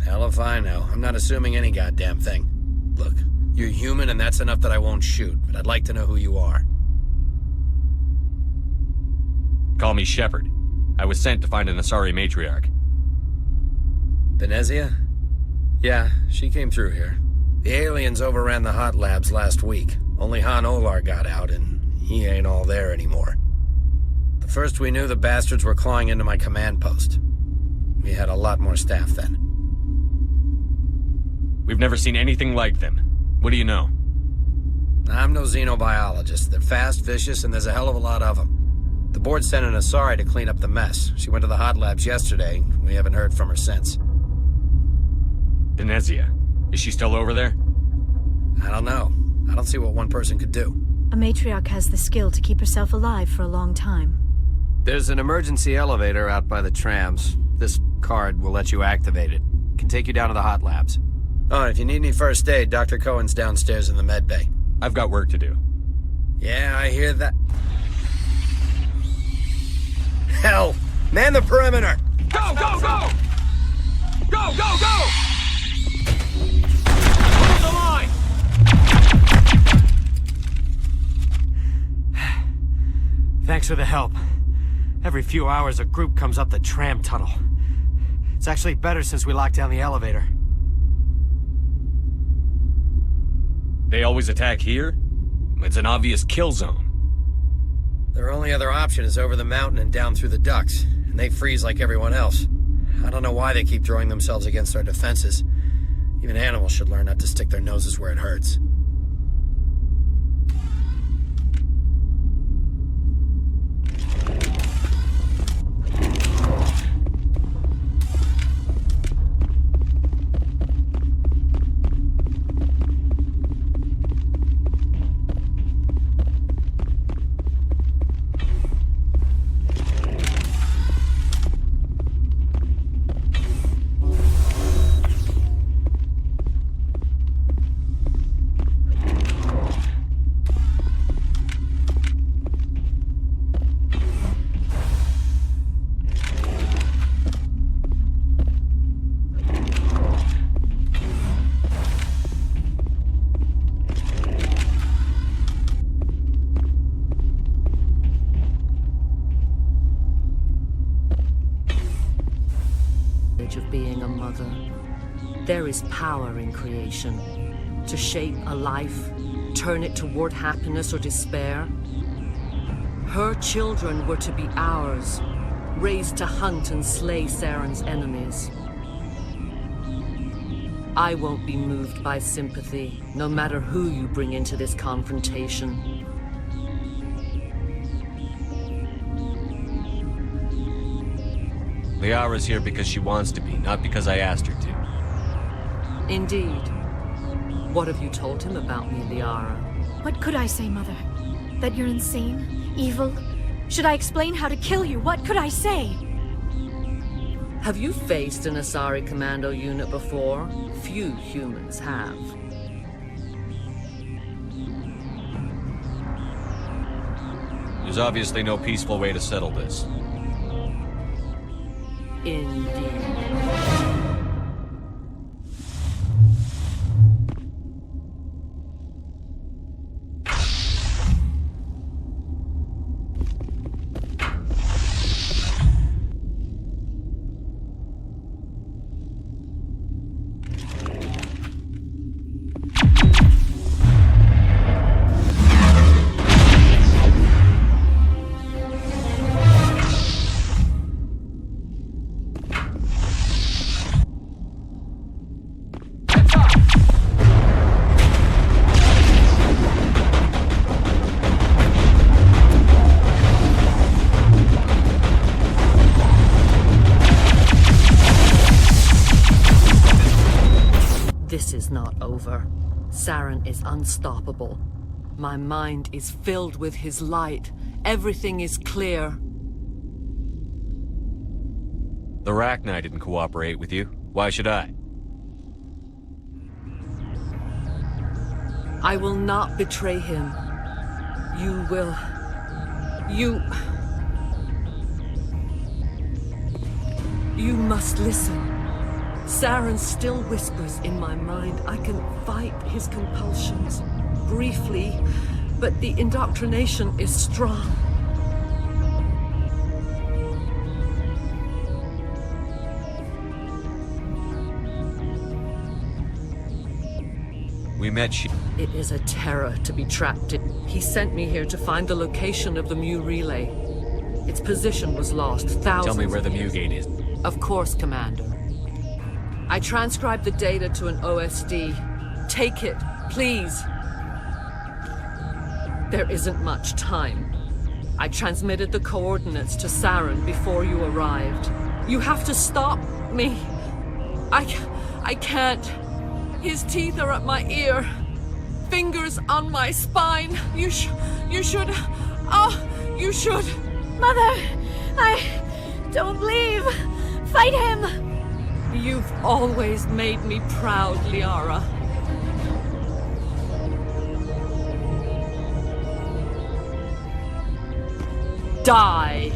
Hell if I know. I'm not assuming any goddamn thing. Look, you're human and that's enough that I won't shoot, but I'd like to know who you are. Call me Shepard. I was sent to find an Asari matriarch. Venezia? Yeah, she came through here. The aliens overran the hot labs last week. Only Han Olar got out, and he ain't all there anymore. The first we knew, the bastards were clawing into my command post. We had a lot more staff then. We've never seen anything like them. What do you know? I'm no xenobiologist. They're fast, vicious, and there's a hell of a lot of them. The board sent an Asari to clean up the mess. She went to the hot labs yesterday. We haven't heard from her since. Venezia. Is she still over there? I don't know. I don't see what one person could do. A matriarch has the skill to keep herself alive for a long time. There's an emergency elevator out by the trams. This card will let you activate it. Can take you down to the hot labs. Oh, and if you need any first aid, Dr. Cohen's downstairs in the med bay. I've got work to do. Yeah, I hear that. Hell! Man the perimeter! Go, go, go! Go, go, go! Hold the line! Thanks for the help. Every few hours, a group comes up the tram tunnel. It's actually better since we locked down the elevator. They always attack here? It's an obvious kill zone. Their only other option is over the mountain and down through the ducts, and they freeze like everyone else. I don't know why they keep throwing themselves against our defenses. Even animals should learn not to stick their noses where it hurts. Of being a mother. There is power in creation. To shape a life, turn it toward happiness or despair. Her children were to be ours, raised to hunt and slay Saren's enemies. I won't be moved by sympathy, no matter who you bring into this confrontation. Liara's here because she wants to be, not because I asked her to. Indeed. What have you told him about me, Liara? What could I say, Mother? That you're insane? Evil? Should I explain how to kill you? What could I say? Have you faced an Asari commando unit before? Few humans have. There's obviously no peaceful way to settle this. Indeed. This is not over. Saren is unstoppable. My mind is filled with his light. Everything is clear. The Rachni didn't cooperate with you. Why should I? I will not betray him. You will... You must listen. Saren still whispers in my mind. I can fight his compulsions. Briefly, but the indoctrination is strong. We met It is a terror to be trapped in. He sent me here to find the location of the Mu relay. Its position was lost thousands. Tell me where the Mu gate is. Of course, Commander. I transcribed the data to an OSD. Take it, please. There isn't much time. I transmitted the coordinates to Saren before you arrived. You have to stop me. I can't. His teeth are at my ear. Fingers on my spine. You should... Oh, you should... Mother! Don't leave! Fight him! You've always made me proud, Liara. Die!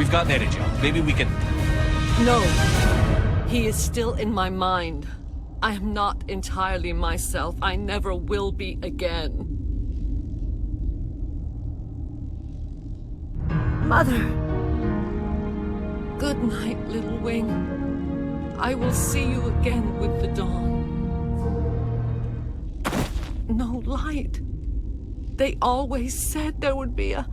We've got that job. Maybe we can... No. He is still in my mind. I am not entirely myself. I never will be again. Mother! Good night, little wing. I will see you again with the dawn. No light. They always said there would be a...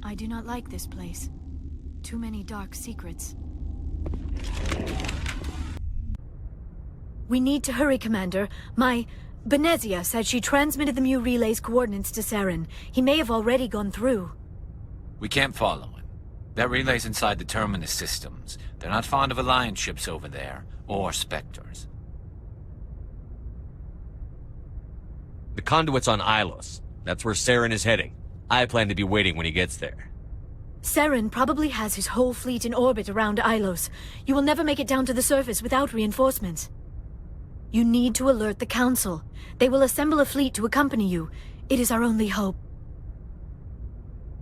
I do not like this place. Too many dark secrets. We need to hurry, Commander. My... Benezia said she transmitted the Mu relay's coordinates to Saren. He may have already gone through. We can't follow him. That relay's inside the Terminus systems. They're not fond of Alliance ships over there, or Spectres. The conduit's on Ilos. That's where Saren is heading. I plan to be waiting when he gets there. Saren probably has his whole fleet in orbit around Ilos. You will never make it down to the surface without reinforcements. You need to alert the Council. They will assemble a fleet to accompany you. It is our only hope.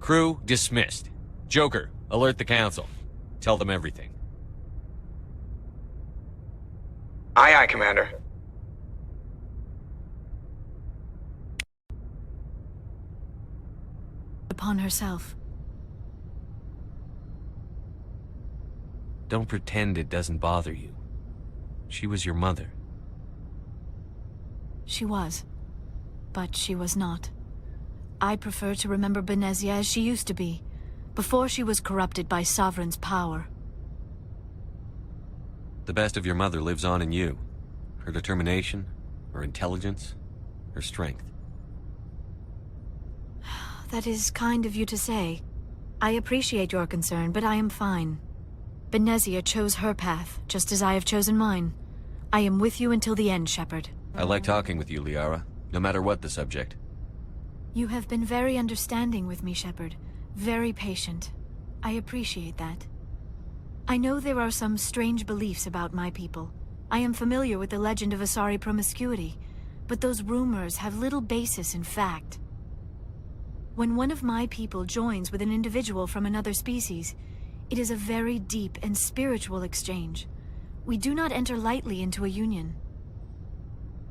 Crew dismissed. Joker, alert the Council. Tell them everything. Aye, aye, Commander. Upon herself. Don't pretend it doesn't bother you. She was your mother. She was. But she was not. I prefer to remember Benezia as she used to be, before she was corrupted by Sovereign's power. The best of your mother lives on in you. Her determination, her intelligence, her strength. That is kind of you to say. I appreciate your concern, but I am fine. Benezia chose her path, just as I have chosen mine. I am with you until the end, Shepard. I like talking with you, Liara, no matter what the subject. You have been very understanding with me, Shepard. Very patient. I appreciate that. I know there are some strange beliefs about my people. I am familiar with the legend of Asari promiscuity, but those rumors have little basis in fact. When one of my people joins with an individual from another species, it is a very deep and spiritual exchange. We do not enter lightly into a union.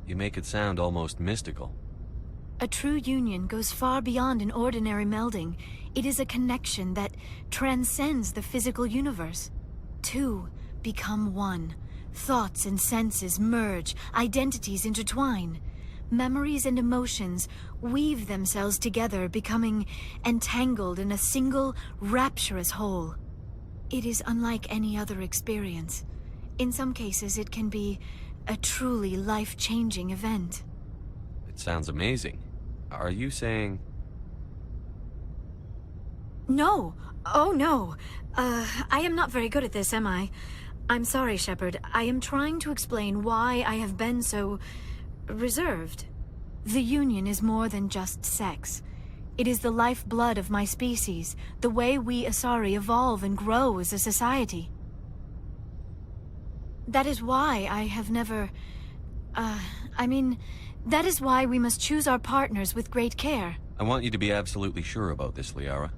You make it sound almost mystical. A true union goes far beyond an ordinary melding. It is a connection that transcends the physical universe. Two become one. Thoughts and senses merge, identities intertwine. Memories and emotions weave themselves together, becoming entangled in a single, rapturous whole. It is unlike any other experience. In some cases, it can be a truly life-changing event. It sounds amazing. Are you saying... No. Oh, no. I am not very good at this, am I? I'm sorry, Shepard. I am trying to explain why I have been so... reserved. The Union is more than just sex. It is the lifeblood of my species, the way we Asari evolve and grow as a society. That is why I have never... that is why we must choose our partners with great care. I want you to be absolutely sure about this, Liara.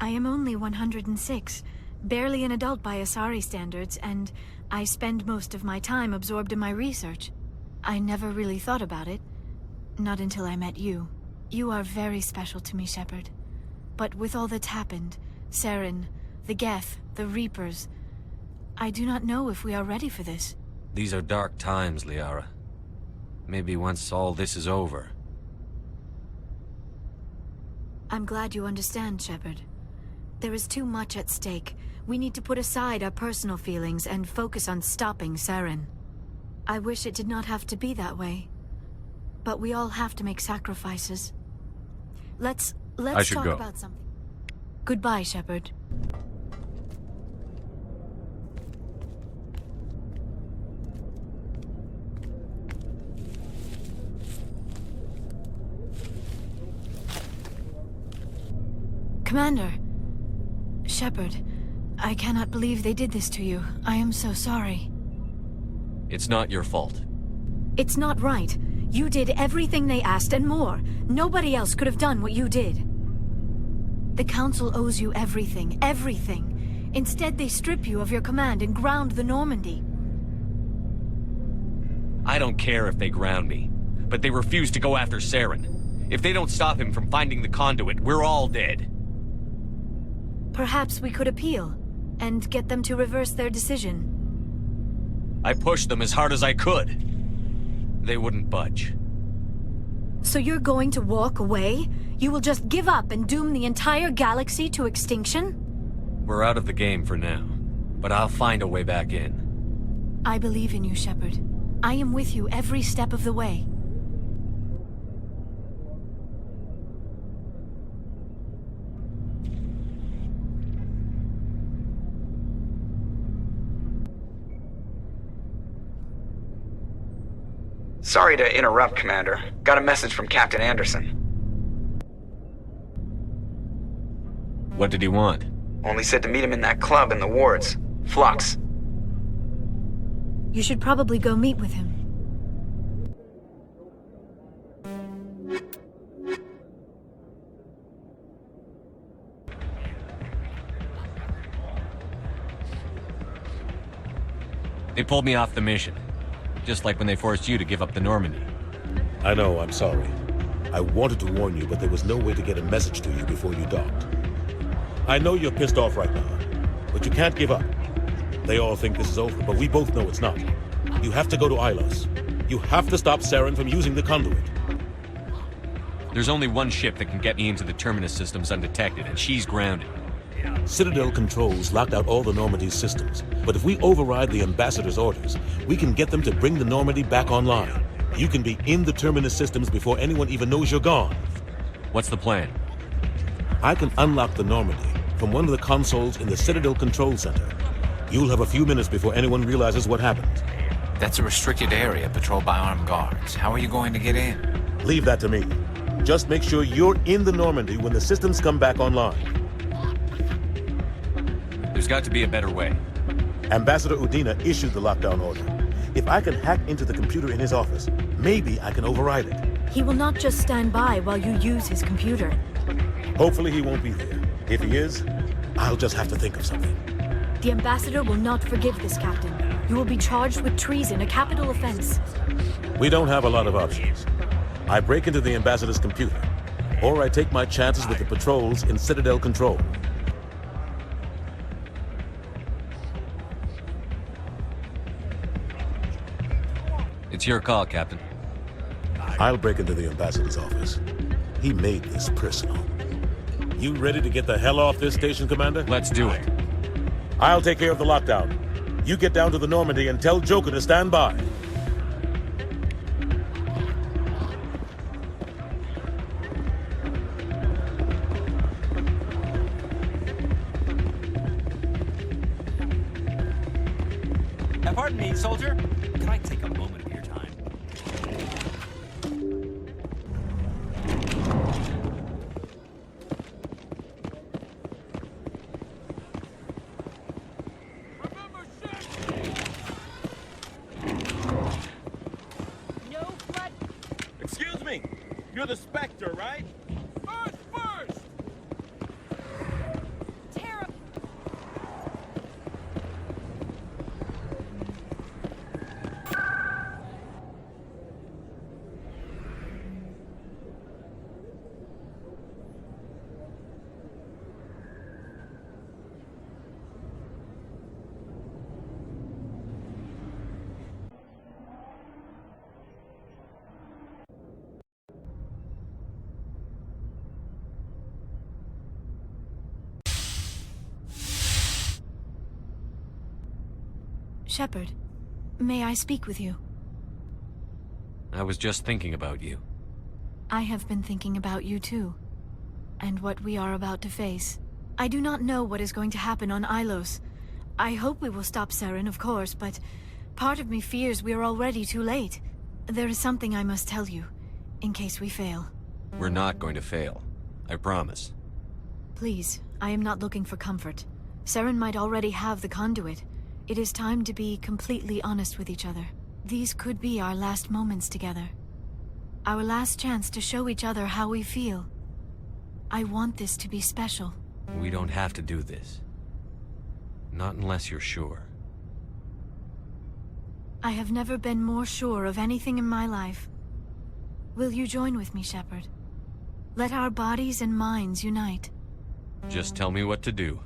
I am only 106, barely an adult by Asari standards, and I spend most of my time absorbed in my research. I never really thought about it. Not until I met you. You are very special to me, Shepard. But with all that's happened, Saren, the Geth, the Reapers, I do not know if we are ready for this. These are dark times, Liara. Maybe once all this is over. I'm glad you understand, Shepard. There is too much at stake. We need to put aside our personal feelings and focus on stopping Saren. I wish it did not have to be that way. But we all have to make sacrifices. Let's talk about something. Goodbye, Shepard. Commander. Shepard, I cannot believe they did this to you. I am so sorry. It's not your fault. It's not right. You did everything they asked and more. Nobody else could have done what you did. The Council owes you everything, everything. Instead, they strip you of your command and ground the Normandy. I don't care if they ground me, but they refuse to go after Saren. If they don't stop him from finding the conduit, we're all dead. Perhaps we could appeal, and get them to reverse their decision. I pushed them as hard as I could. They wouldn't budge. So you're going to walk away? You will just give up and doom the entire galaxy to extinction? We're out of the game for now, but I'll find a way back in. I believe in you, Shepard. I am with you every step of the way. Sorry to interrupt, Commander. Got a message from Captain Anderson. What did he want? Only said to meet him in that club in the wards. Flux. You should probably go meet with him. They pulled me off the mission. Just like when they forced you to give up the Normandy. I know, I'm sorry. I wanted to warn you, but there was no way to get a message to you before you docked. I know you're pissed off right now, but you can't give up. They all think this is over, but we both know it's not. You have to go to Ilos. You have to stop Saren from using the conduit. There's only one ship that can get me into the Terminus systems undetected, and she's grounded. Citadel controls locked out all the Normandy's systems, but if we override the Ambassador's orders, we can get them to bring the Normandy back online. You can be in the Terminus systems before anyone even knows you're gone. What's the plan? I can unlock the Normandy from one of the consoles in the Citadel Control Center. You'll have a few minutes before anyone realizes what happened. That's a restricted area patrolled by armed guards. How are you going to get in? Leave that to me. Just make sure you're in the Normandy when the systems come back online. There's got to be a better way. Ambassador Udina issued the lockdown order. If I can hack into the computer in his office, maybe I can override it. He will not just stand by while you use his computer. Hopefully he won't be there. If he is, I'll just have to think of something. The Ambassador will not forgive this, Captain. You will be charged with treason, a capital offense. We don't have a lot of options. I break into the Ambassador's computer, or I take my chances with the patrols in Citadel Control. It's your call, Captain. I'll break into the Ambassador's office. He made this personal. You ready to get the hell off this station, Commander? Let's do it. I'll take care of the lockdown. You get down to the Normandy and tell Joker to stand by. Pardon me, soldier. Could I take a moment of your time? Excuse me. You're the Spectre, right? First! Shepard, may I speak with you? I was just thinking about you. I have been thinking about you too, and what we are about to face. I do not know what is going to happen on Ilos. I hope we will stop Saren, of course, but part of me fears we are already too late. There is something I must tell you, in case we fail. We're not going to fail. I promise. Please, I am not looking for comfort. Saren might already have the conduit. It is time to be completely honest with each other. These could be our last moments together. Our last chance to show each other how we feel. I want this to be special. We don't have to do this. Not unless you're sure. I have never been more sure of anything in my life. Will you join with me, Shepard? Let our bodies and minds unite. Just tell me what to do.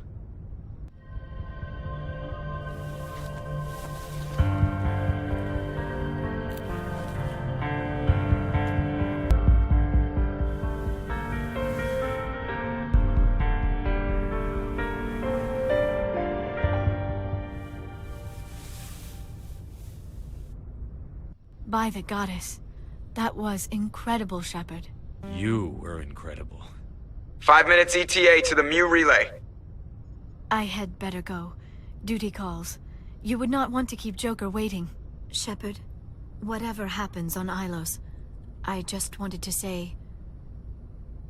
By the goddess. That was incredible, Shepard. You were incredible. 5 minutes ETA to the Mu relay. I had better go. Duty calls. You would not want to keep Joker waiting. Shepard, whatever happens on Ilos, I just wanted to say...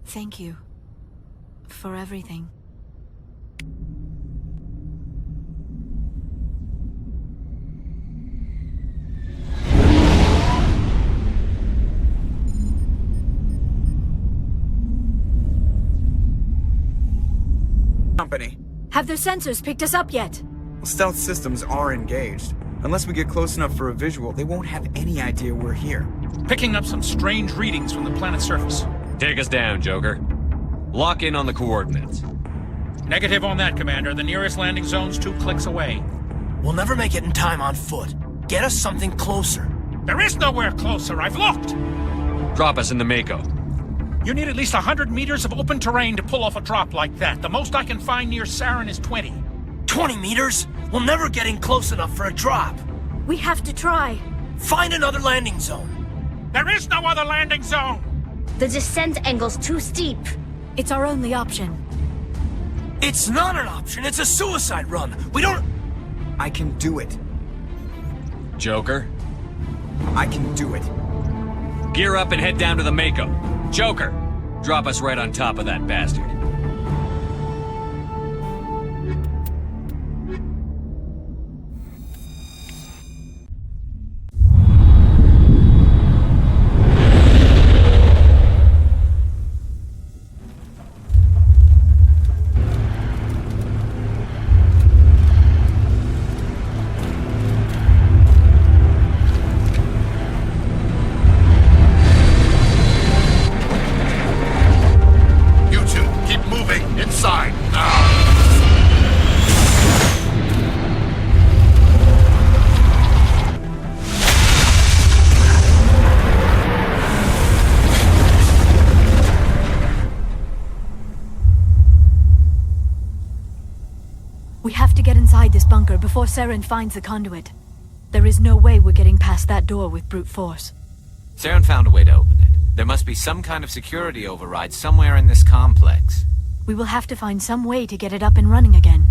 thank you. For everything. Company. Have their sensors picked us up yet? Well, stealth systems are engaged. Unless we get close enough for a visual, they won't have any idea we're here. Picking up some strange readings from the planet's surface. Take us down, Joker. Lock in on the coordinates. Negative on that, Commander. The nearest landing zone's 2 clicks away. We'll never make it in time on foot. Get us something closer. There is nowhere closer. I've looked. Drop us in the Mako. You need at least 100 meters of open terrain to pull off a drop like that. The most I can find near Saren is 20. 20 meters? We'll never get in close enough for a drop. We have to try. Find another landing zone. There is no other landing zone! The descent angle's too steep. It's our only option. It's not an option. It's a suicide run. We don't... I can do it. Joker? I can do it. Gear up and head down to the Mako. Joker, drop us right on top of that bastard. We have to get inside this bunker before Saren finds the conduit. There is no way we're getting past that door with brute force. Saren found a way to open it. There must be some kind of security override somewhere in this complex. We will have to find some way to get it up and running again.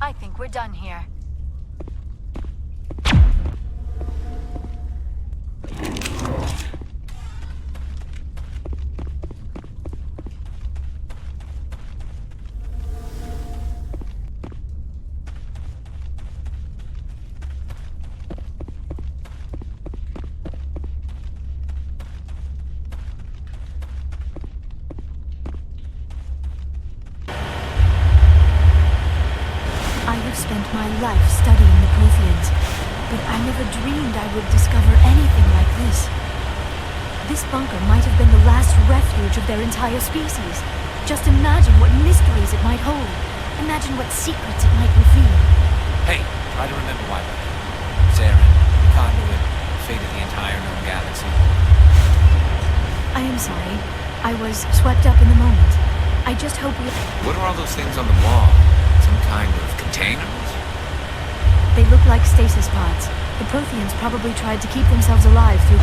I think we're done here. Spent my life studying the Protheans, but I never dreamed I would discover anything like this. This bunker might have been the last refuge of their entire species. Just imagine what mysteries it might hold. Imagine what secrets it might reveal. Hey, try to remember why we're here. Saren, the conduit, the fate of the entire known galaxy. I am sorry. I was swept up in the moment. I just hope we... What are all those things on the wall? Some kind of containers? They look like stasis pods. The Protheans probably tried to keep themselves alive through...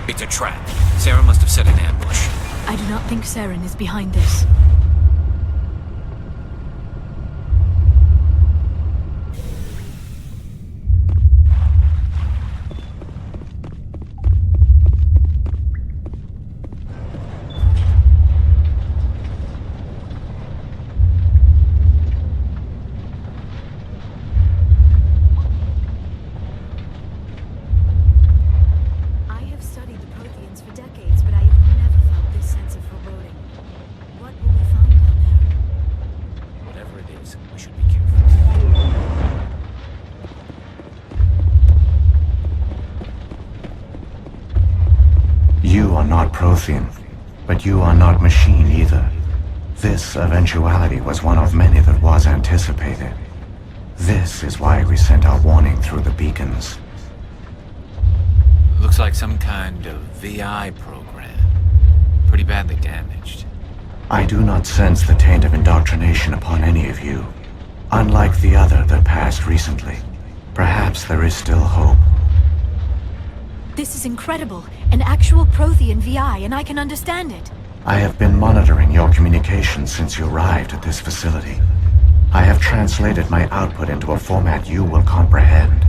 It's a trap. Sarah must have set an ambush. I do not think Saren is behind this. You are not Prothean, but you are not machine either. This eventuality was one of many that was anticipated. This is why we sent our warning through the beacons. Looks like some kind of VI program. Pretty badly damaged. I do not sense the taint of indoctrination upon any of you. Unlike the other that passed recently. Perhaps there is still hope. This is incredible. An actual Prothean VI, and I can understand it. I have been monitoring your communications since you arrived at this facility. I have translated my output into a format you will comprehend.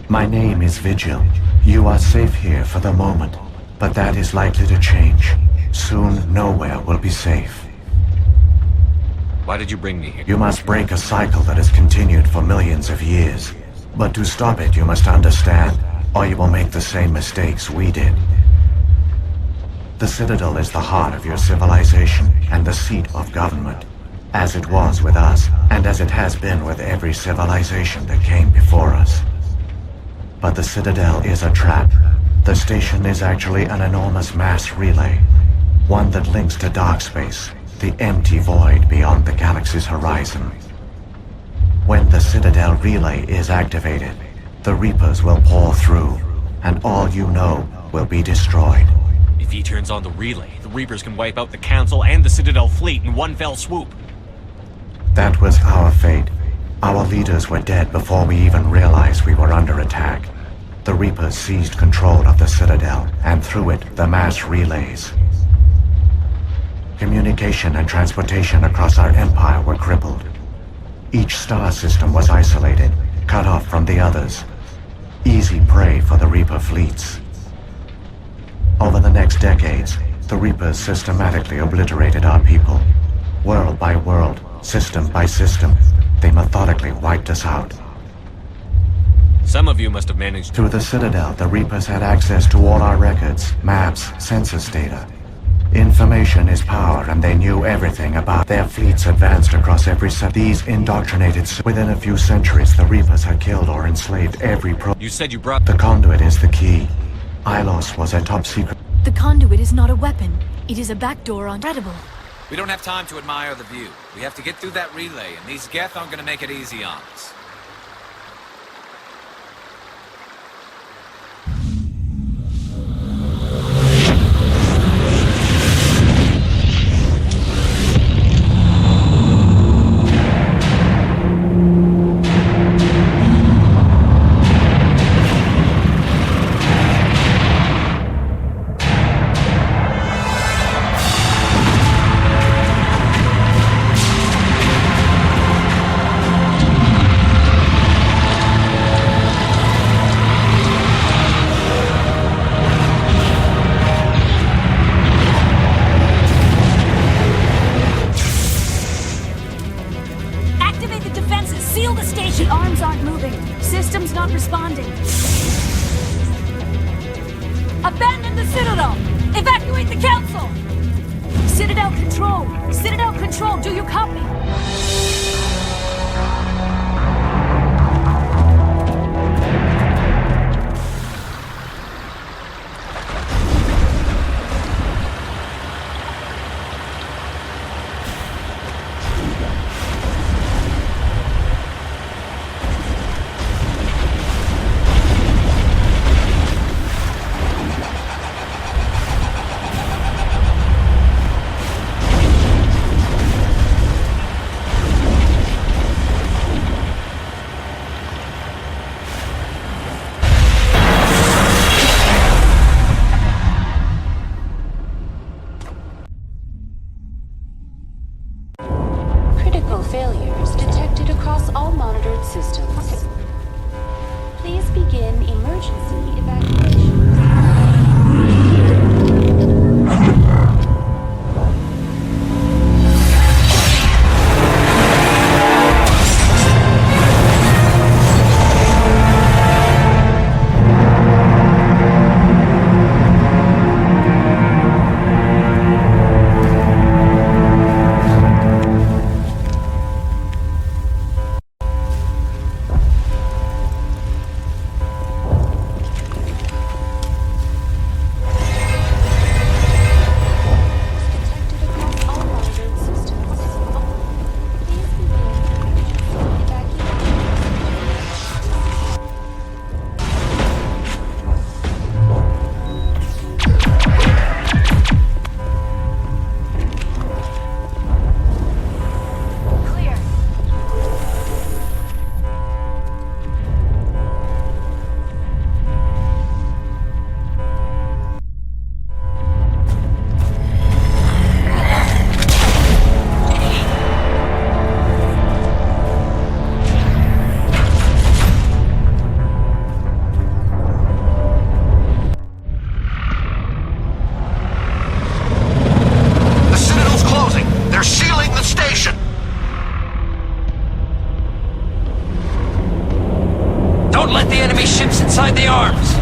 My name is Vigil. You are safe here for the moment, but that is likely to change. Soon, nowhere will be safe. Why did you bring me here? You must break a cycle that has continued for millions of years. But to stop it, you must understand, or you will make the same mistakes we did. The Citadel is the heart of your civilization and the seat of government, as it was with us, and as it has been with every civilization that came before us. But the Citadel is a trap. The station is actually an enormous mass relay, one that links to dark space, the empty void beyond the galaxy's horizon. When the Citadel relay is activated, the Reapers will pour through, and all you know will be destroyed. If he turns on the relay, the Reapers can wipe out the Council and the Citadel fleet in one fell swoop. That was our fate. Our leaders were dead before we even realized we were under attack. The Reapers seized control of the Citadel, and through it, the mass relays. Communication and transportation across our empire were crippled. Each star system was isolated, cut off from the others. Easy prey for the Reaper fleets. Over the next decades, the Reapers systematically obliterated our people. World by world, system by system, they methodically wiped us out. Some of you must have managed... Through the Citadel, the Reapers had access to all our records, maps, census data. Information is power, and they knew everything about their fleets advanced across every set. These indoctrinated... Within a few centuries, the Reapers had killed or enslaved every You said you brought... The conduit is the key. Ilos was a top secret. The conduit is not a weapon. It is a backdoor on Credible. We don't have time to admire the view. We have to get through that relay, and these Geth aren't gonna make it easy on us. Abandon the Citadel! Evacuate the Council! Citadel Control! Citadel Control, do you copy? Failures detected across all monitored systems. Please begin emergency evacuation. Don't let the enemy ships inside the arms!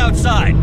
Outside.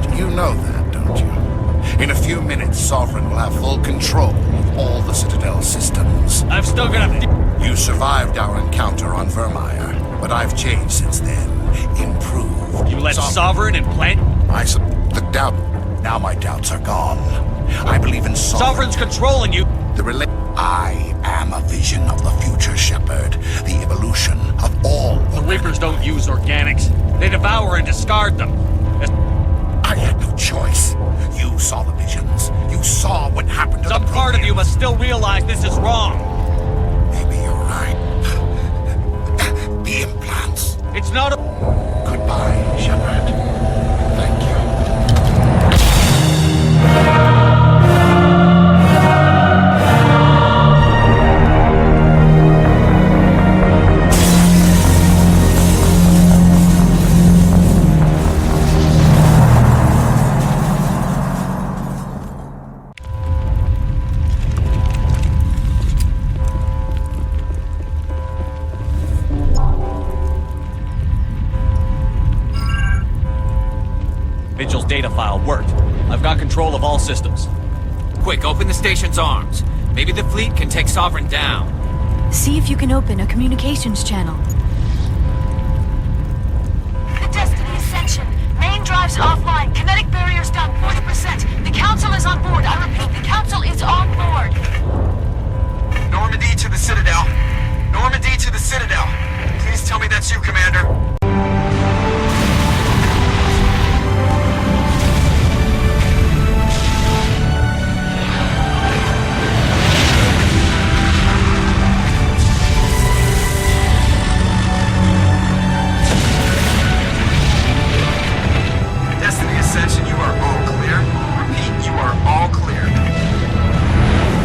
closed. You know that, don't you? In a few minutes, Sovereign will have full control of all the Citadel systems. I've still got a... You survived our encounter on Vermeer, but I've changed since then. Improved. You let Sovereign implant... The doubt... Now my doubts are gone. I believe in Sovereign's controlling you. I am a vision of the future, Shepard. The evolution of all... The Reapers don't use organics. They devour and discard them. I had no choice. You saw the visions. You saw what happened to Some part of you must still realize this is wrong. Maybe you're right. The implants. It's not a... Goodbye, Shepard. Thank you. Vigil's data file worked. I've got control of all systems. Quick, open the station's arms. Maybe the fleet can take Sovereign down. See if you can open a communications channel. The Destiny Ascension. Main drives offline. Kinetic barriers down 40%. The Council is on board. I repeat, the Council is on board. Normandy to the Citadel. Normandy to the Citadel. Please tell me that's you, Commander.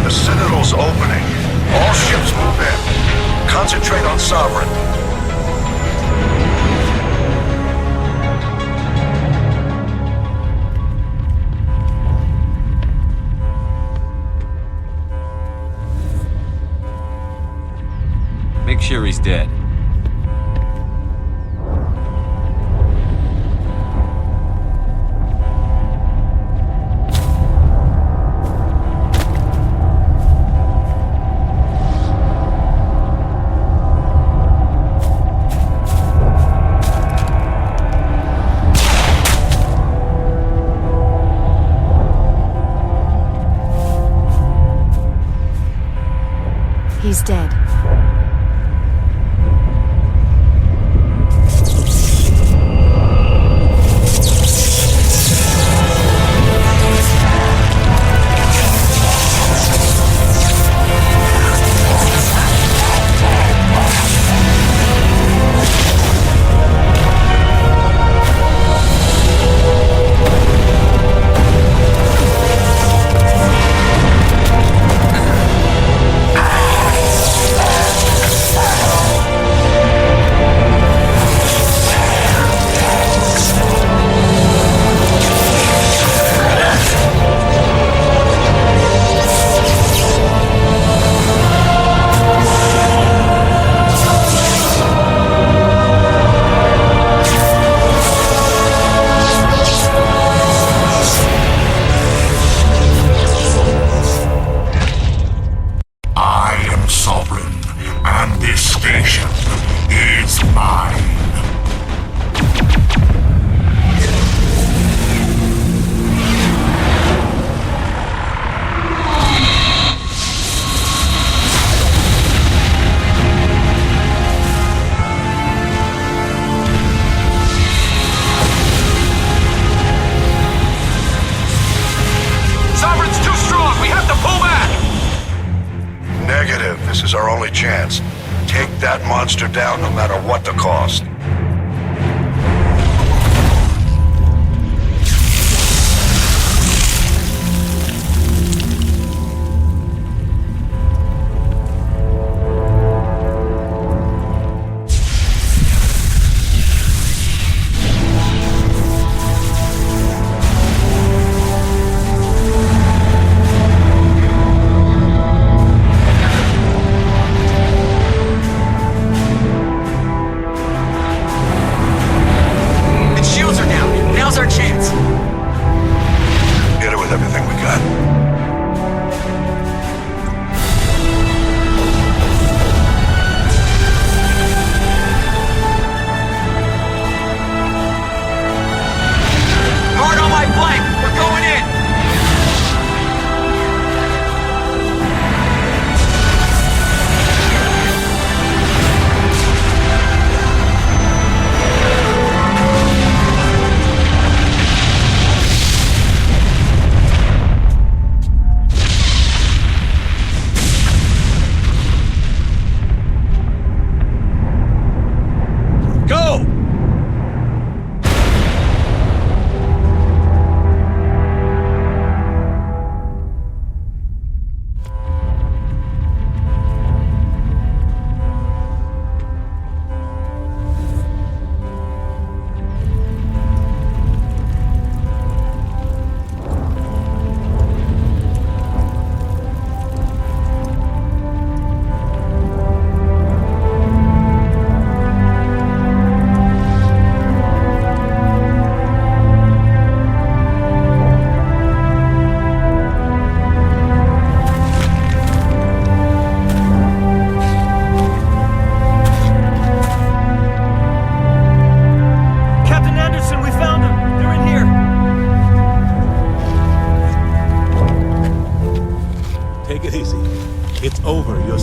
The Citadel's opening. All ships move in. Concentrate on Sovereign. Make sure he's dead. He's dead. This is our only chance. Take that monster down no matter what the cost.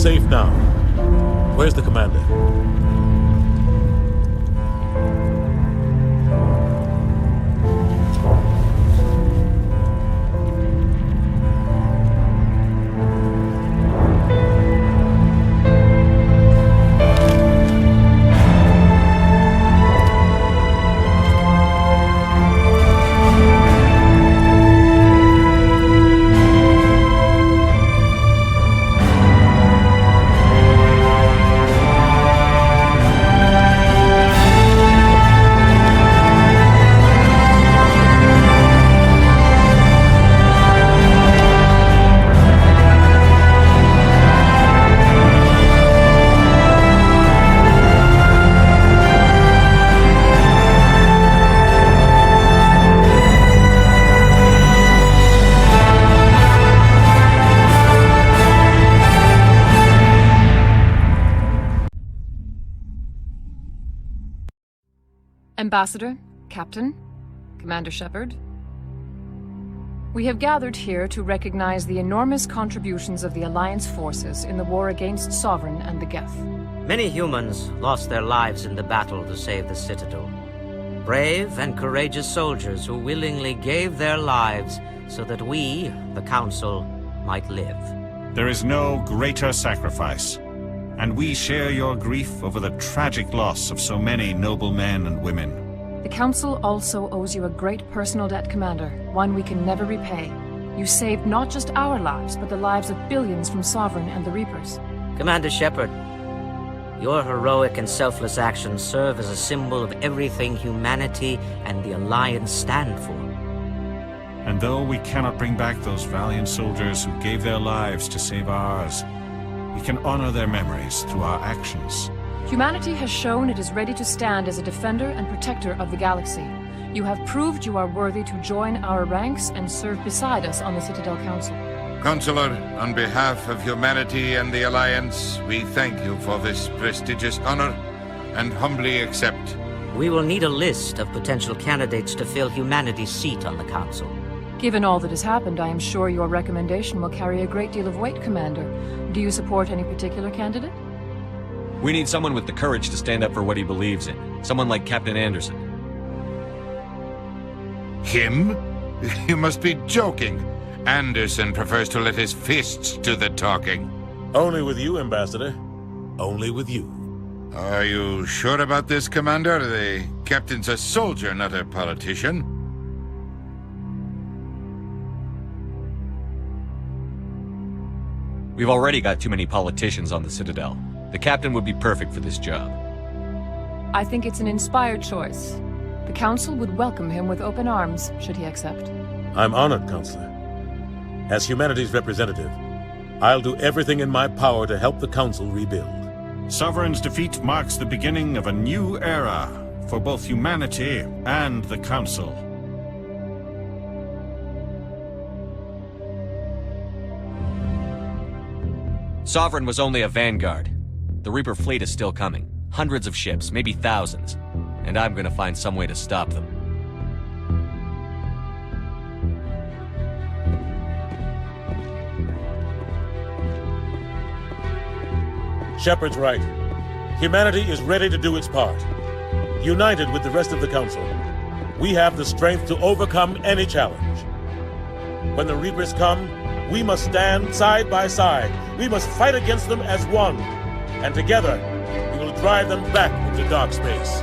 safe now. Where's the commander? Ambassador, Captain, Commander Shepard. We have gathered here to recognize the enormous contributions of the Alliance forces in the war against Sovereign and the Geth. Many humans lost their lives in the battle to save the Citadel. Brave and courageous soldiers who willingly gave their lives so that we, the Council, might live. There is no greater sacrifice, and we share your grief over the tragic loss of so many noble men and women. The Council also owes you a great personal debt, Commander, one we can never repay. You saved not just our lives, but the lives of billions from Sovereign and the Reapers. Commander Shepard, your heroic and selfless actions serve as a symbol of everything humanity and the Alliance stand for. And though we cannot bring back those valiant soldiers who gave their lives to save ours, we can honor their memories through our actions. Humanity has shown it is ready to stand as a defender and protector of the galaxy. You have proved you are worthy to join our ranks and serve beside us on the Citadel Council. Counselor, on behalf of humanity and the Alliance, we thank you for this prestigious honor and humbly accept. We will need a list of potential candidates to fill humanity's seat on the Council. Given all that has happened, I am sure your recommendation will carry a great deal of weight, Commander. Do you support any particular candidate? We need someone with the courage to stand up for what he believes in. Someone like Captain Anderson. Him? You must be joking. Anderson prefers to let his fists do the talking. Only with you, Ambassador. Only with you. Are you sure about this, Commander? The captain's a soldier, not a politician. We've already got too many politicians on the Citadel. The captain would be perfect for this job. I think it's an inspired choice. The Council would welcome him with open arms, should he accept. I'm honored, Counselor. As humanity's representative, I'll do everything in my power to help the Council rebuild. Sovereign's defeat marks the beginning of a new era for both humanity and the Council. Sovereign was only a vanguard. The Reaper fleet is still coming. Hundreds of ships, maybe thousands. And I'm gonna find some way to stop them. Shepard's right. Humanity is ready to do its part. United with the rest of the Council, we have the strength to overcome any challenge. When the Reapers come, we must stand side by side. We must fight against them as one. And together, we will drive them back into dark space.